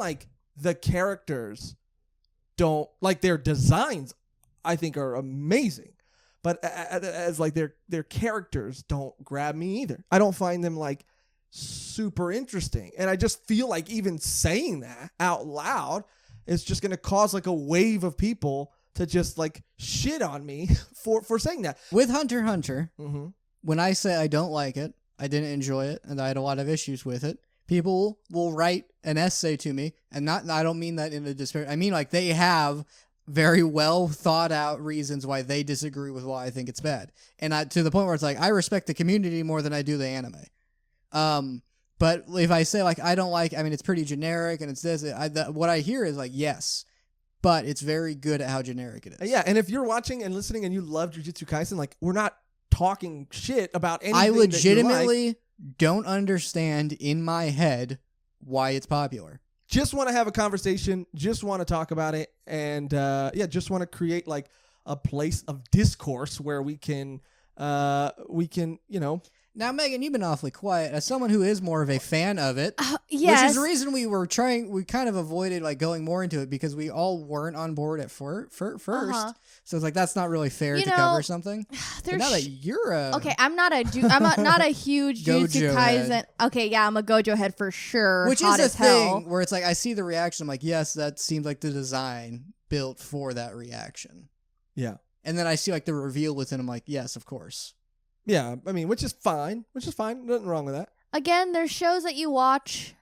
the characters don't their designs. I think are amazing, but as their characters don't grab me either. I don't find them super interesting. And I just feel even saying that out loud is just going to cause a wave of people to just shit on me for saying that. With Hunter x Hunter, when I say I don't like it, I didn't enjoy it, and I had a lot of issues with it, people will write an essay to me, and I don't mean that in a despair. I mean they have very well thought out reasons why they disagree with why I think it's bad. And to the point where it's I respect the community more than I do the anime. But if I say I don't it's pretty generic and it's this, what I hear is yes, but it's very good at how generic it is. Yeah, and if you're watching and listening and you love Jujutsu Kaisen, we're not talking shit about anything. I legitimately don't understand in my head why it's popular. Just want to have a conversation, just want to talk about it, and just want to create a place of discourse where we can Now, Megan, you've been awfully quiet. As someone who is more of a fan of it, yes. Which is the reason we kind of avoided going more into it because we all weren't on board at first. So it's that's not really fair to cover something. But now that you're okay, I'm not a huge Jujutsu Kaisen. Okay, yeah, I'm a Gojo head for sure. Which hot is as a hell. thing where it's I see the reaction. I'm yes, that seems like the design built for that reaction. Yeah. And then I see the reveal within. I'm yes, of course. Yeah, which is fine. Nothing wrong with that. Again, there's shows that you watch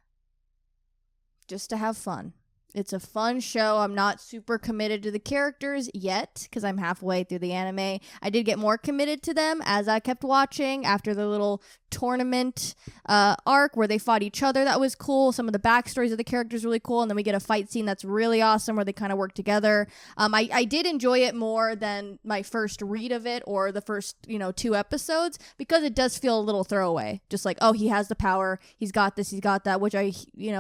just to have fun. It's a fun show. I'm not super committed to the characters yet because I'm halfway through the anime. I did get more committed to them as I kept watching after the little tournament arc where they fought each other. That was cool. Some of the backstories of the characters really cool. And then we get a fight scene that's really awesome where they kind of work together. I did enjoy it more than my first read of it or the first 2 episodes because it does feel a little throwaway. Just oh, he has the power. He's got this. He's got that, which I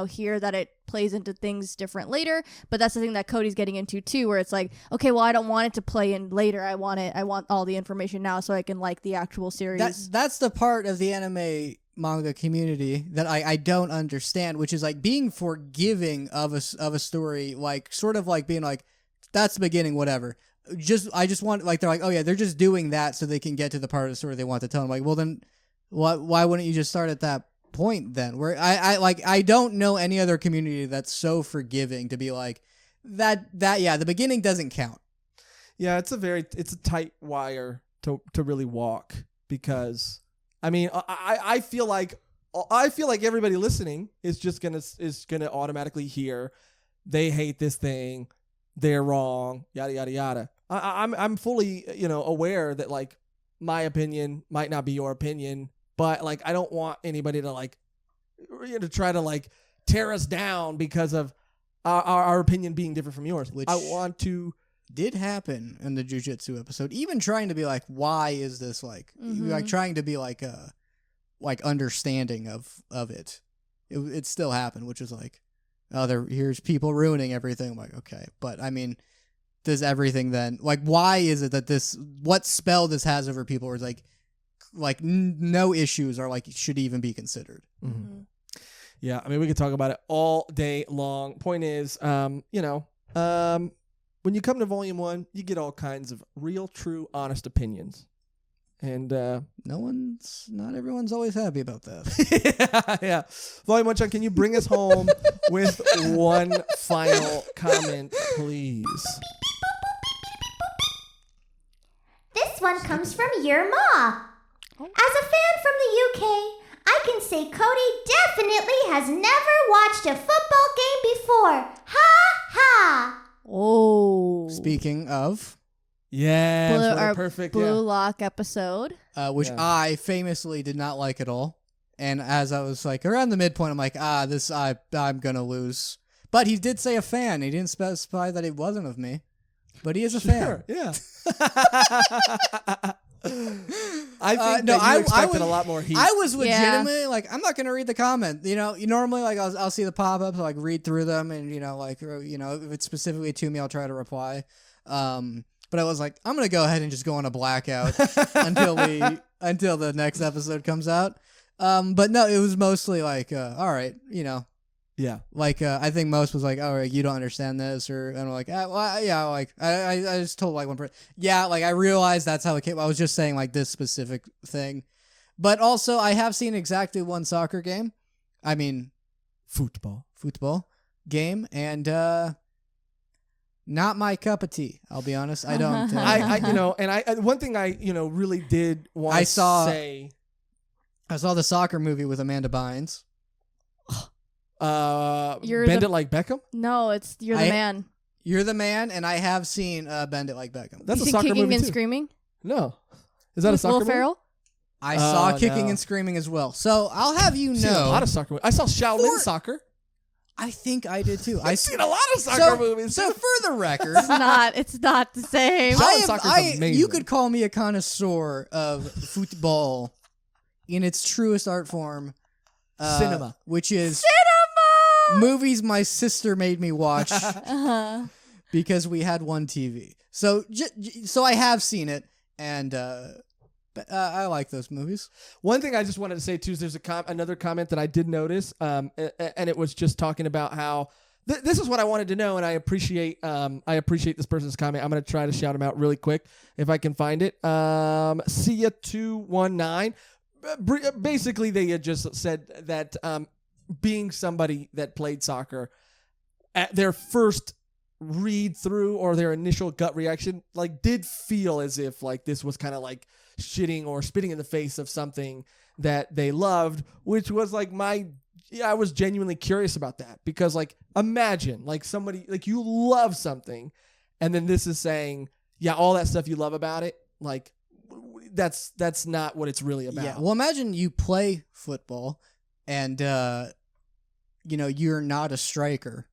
hear that it plays into things different later, but that's the thing that Cody's getting into too, where it's okay, well, I don't want it to play in later. I want all the information now so I can like the actual series. That's the part of the anime manga community that I don't understand, which is being forgiving of a story, sort of being that's the beginning, whatever. I just want they're oh yeah, they're just doing that so they can get to the part of the story they want to tell. I'm well then, why wouldn't you just start at that point then? Where I don't know any other community that's so forgiving to be that yeah, the beginning doesn't count. Yeah, it's a tight wire to really walk because I feel like everybody listening is gonna automatically hear they hate this thing. they're wrong, yada yada yada. I'm fully aware that like my opinion might not be your opinion, but like I don't want anybody to like try to like tear us down because of our opinion being different from yours. Which I want to. Did happen in the jujitsu episode. Even trying to be like, why is this like trying to be like understanding of it. It still happened, which is like, oh, here's people ruining everything. I'm like, okay, but I mean, does everything then like why is it that what spell this has over people is like no issues are like should even be considered. Mm-hmm. Yeah, I mean we could talk about it all day long. Point is, when you come to Volume 1, you get all kinds of real, true, honest opinions. And not everyone's always happy about that. yeah. Volume 1, Chuck, can you bring us home with one final comment, please? This one comes from your ma. As a fan from the UK, I can say Cody definitely has never watched a football game before. Ha ha! Oh. Speaking of, yeah, perfect. Blue Lock episode, which I famously did not like at all. And as I was like around the midpoint, I'm like, I'm gonna lose. But he did say a fan. He didn't specify that he wasn't of me, but he is a fan. Yeah. I think you expected a lot more heat. I was legitimately like, I'm not gonna read the comment. You normally like I'll see the pop-ups, I'll like read through them, and if it's specifically to me, I'll try to reply. But I was like, I'm gonna go ahead and just go on a blackout until the next episode comes out. But no, it was mostly like, all right, Yeah. Like, I think most was like, oh, you don't understand this, and I'm like, I just told like one person, like I realized that's how it came. I was just saying like this specific thing, but also I have seen exactly one soccer game. I mean, football game, and not my cup of tea. I'll be honest. I don't. one thing I really did want to say. I saw the soccer movie with Amanda Bynes. Bend It Like Beckham? No, it's You're the Man. You're the Man, and I have seen Bend It Like Beckham. That's a soccer Kicking movie and too. Screaming? No. Is that a soccer Will movie? Ferrell? I saw Kicking and Screaming as well. So I'll have you I've seen a know. lot of soccer movies. I saw Shaolin Soccer. I think I did too. I've seen a lot of soccer movies. So for the record, It's not the same. You could call me a connoisseur of football in its truest art form. Cinema. Which is movies my sister made me watch because we had one TV. So I have seen it, and I like those movies. This thing I just wanted to say too is there's another comment that I did notice, and it was just talking about how this is what I wanted to know, and I appreciate this person's comment. I'm going to try to shout him out really quick if I can find it. See ya 219. Basically, they had just said that being somebody that played soccer, at their first read through or their initial gut reaction, like did feel as if like this was kind of like shitting or spitting in the face of something that they loved, which was like I was genuinely curious about that, because like imagine like somebody like you love something and then this is saying, all that stuff you love about it, like that's not what it's really about. Yeah. Well, imagine you play football and you're not a striker.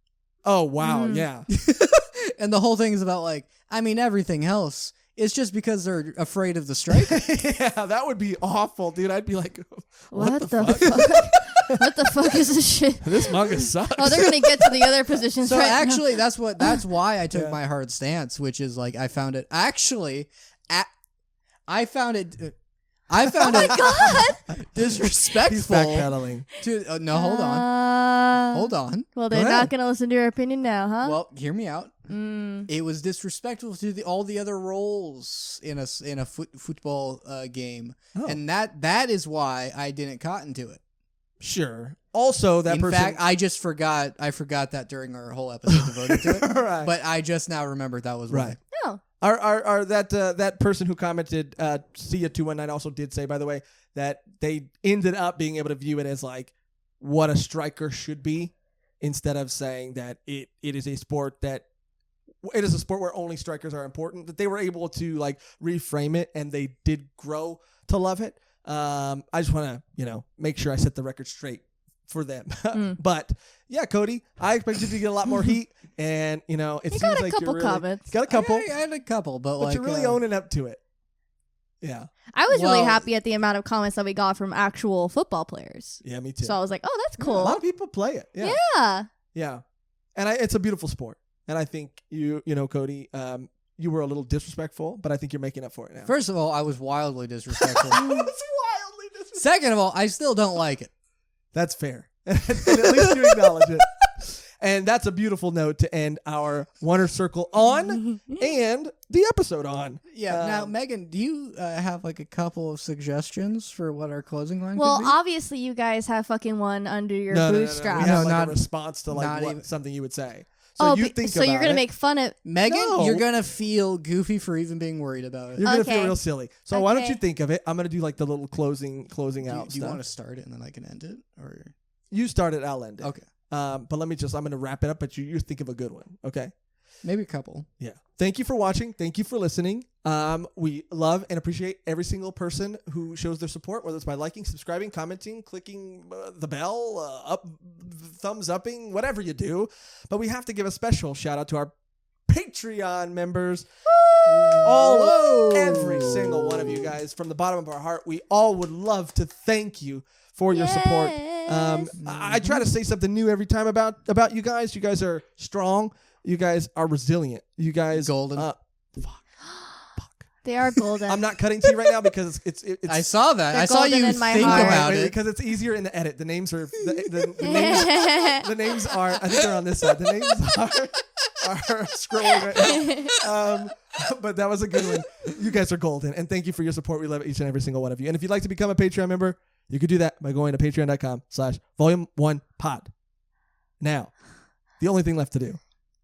Oh wow, yeah. And the whole thing is about like, I mean, everything else. It's just because they're afraid of the striker. Yeah, that would be awful, dude. I'd be like, what the fuck? What the fuck is this shit? This manga sucks. Oh, they're gonna get to the other positions. So right actually, now. that's why I took my hard stance, which is like I found it actually. I found it. Oh my god! Disrespectful. He's backpedaling. No, hold on. Hold on. Well, they're not going to listen to your opinion now, huh? Well, hear me out. It was disrespectful to all the other roles in a football game, and that is why I didn't cotton to it. Sure. Also, that person. In fact, I just forgot. I forgot that during our whole episode devoted to it. Right. But I just now remembered that was right. No. That person who commented, see ya 219 also did say, by the way, that they ended up being able to view it as like what a striker should be, instead of saying that it is a sport that it is a sport where only strikers are important, that they were able to like reframe it and they did grow to love it. I just want to, make sure I set the record straight for them. But yeah, Cody, I expected to get a lot more heat, and it seems got a like couple you're really, comments. Got a couple. I had a couple, but you're really owning up to it. Yeah. I was really Well- happy at the amount of comments that we got from actual football players. Yeah, me too. So I was like, oh, that's A cool. lot of people play it. Yeah. Yeah. Yeah. And it's a beautiful sport. And I think Cody, you were a little disrespectful, but I think you're making up for it now. First of all, I was wildly disrespectful. It's wildly disrespectful. Second of all, I still don't like it. That's fair. And at least you acknowledge it. And that's a beautiful note to end our Oners Circle on and the episode on. Yeah. Now, Megan, do you have like a couple of suggestions for what our closing line Well, could be? obviously, you guys have fucking one under your No. bootstraps. We have No, like not- a response to not like even- something you would say. So you think so about you're gonna it. make fun of? Megan, No. you're going to feel goofy for even being worried about it. You're gonna Okay. feel real silly. So why don't Okay. you think of it? I'm gonna do like the little closing Do out you stuff. want to start it and then I can end it? Or You start it, I'll end it. Okay. But I'm gonna wrap it up. But you think of a good one, okay? Maybe a couple. Yeah. Thank you for watching. Thank you for listening. We love and appreciate every single person who shows their support, whether it's by liking, subscribing, commenting, clicking the bell, thumbs upping, whatever you do. But we have to give a special shout out to our Patreon members. Every single one of you guys, from the bottom of our heart, we all would love to thank you for your support. I try to say something new every time about you guys. You guys are strong. You guys are resilient. You guys Golden. Fuck. They are golden. I'm not cutting to you right now because it's I saw that. They're I saw golden you in my think heart. about it. because it's easier in the edit. The names are the names are. I think they're on this side. The names are scrolling right now. But that was a good one. You guys are golden, and thank you for your support. We love each and every single one of you. And if you'd like to become a Patreon member, you could do that by going to patreon.com/volume1pod. Now, the only thing left to do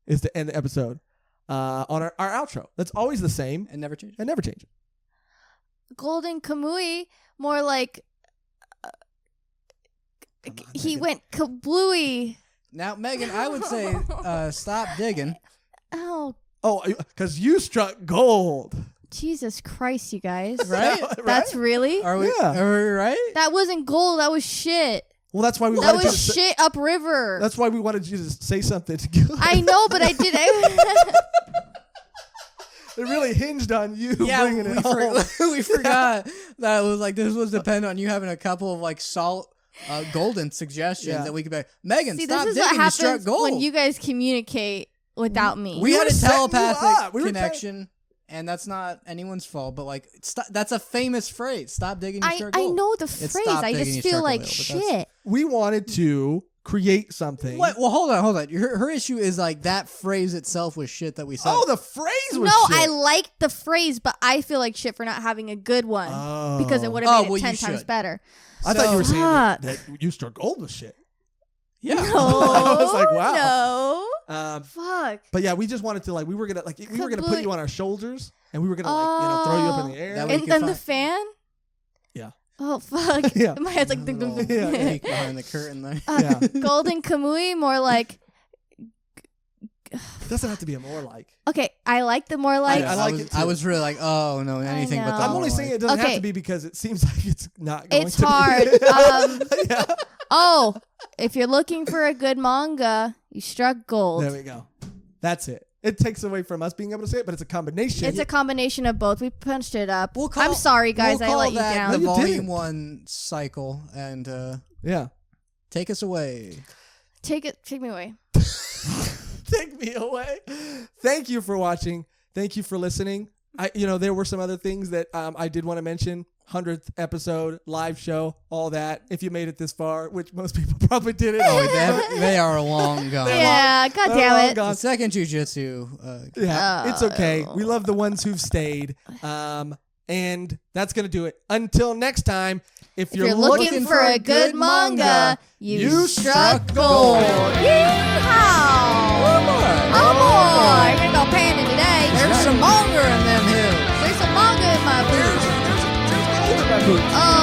is to end the episode on our outro. That's always the same And never change. and never change it. Golden Kamuy, more like he Megan. went kablooey. Now, Megan, I would say stop digging. Oh, Oh, because you struck gold. Jesus Christ, you guys. Right? That's really? Are we, Yeah. are we right? That wasn't gold. That was shit. Well, that's why we That wanted you was to say, shit upriver. that's why we wanted you to say something to go. I know, but I did. It really hinged on you bringing it home. we forgot that it was like this was dependent on you having a couple of like golden suggestions Yeah. that we could be. Megan, See, stop this is digging. what You struck happens gold. when you guys communicate without me. we had were a setting you up. telepathic We were connection, and that's not anyone's fault. But like, that's a famous phrase. Stop digging. You I struck gold. know the It's phrase. stop I digging, just you feel struck like oil, but that's- shit. We wanted to create something. What? Well, hold on. Her issue is like that phrase itself was shit that we said. Oh, the phrase was No, shit. I like the phrase, but I feel like shit for not having a good one because it would Oh, have made well, it 10 you times should. better. I thought you were saying Fuck. that you struck gold was shit. yeah. No, I was like, wow. No, fuck. But yeah, we just wanted to we were gonna put Kablooey. you on our shoulders and we were gonna throw you up in the air. That way- And you then can the find- fan. Yeah. Oh fuck. Yeah. My head's like Little Yeah. peek behind the curtain there. Yeah. Golden Kamuy, more like. It doesn't have to be a more like. Okay, I like the more like. I like it too. I was really like, oh no, anything but know. the I'm only more saying like. it doesn't have Okay. to be because it seems like it's not going It's to hard. be. Yeah. Oh, if you're looking for a good manga, you struck gold. There we go. That's it. It takes away from us being able to say it, but it's a combination. It's a combination of both. We punched it up. We'll call- I'm sorry, guys. we'll I call let you that down. The No, you volume didn't. 1 cycle, and Yeah. take us away. Take me away. Take me away. Thank you for watching. Thank you for listening. There were some other things that I did want to mention. 100th episode, live show, all that. If you made it this far, which most people probably didn't. They are long gone. Yeah, god They're damn long it. gone. The second jujitsu. Yeah, it's okay. We love the ones who've stayed. And that's going to do it. Until next time, if If you're looking for a good manga, you struck gold. Yeehaw! Oh boy, I'm gonna go panning today. There's some manga in them hills. There's some manga in my boots. There's gold in my boots. Oh,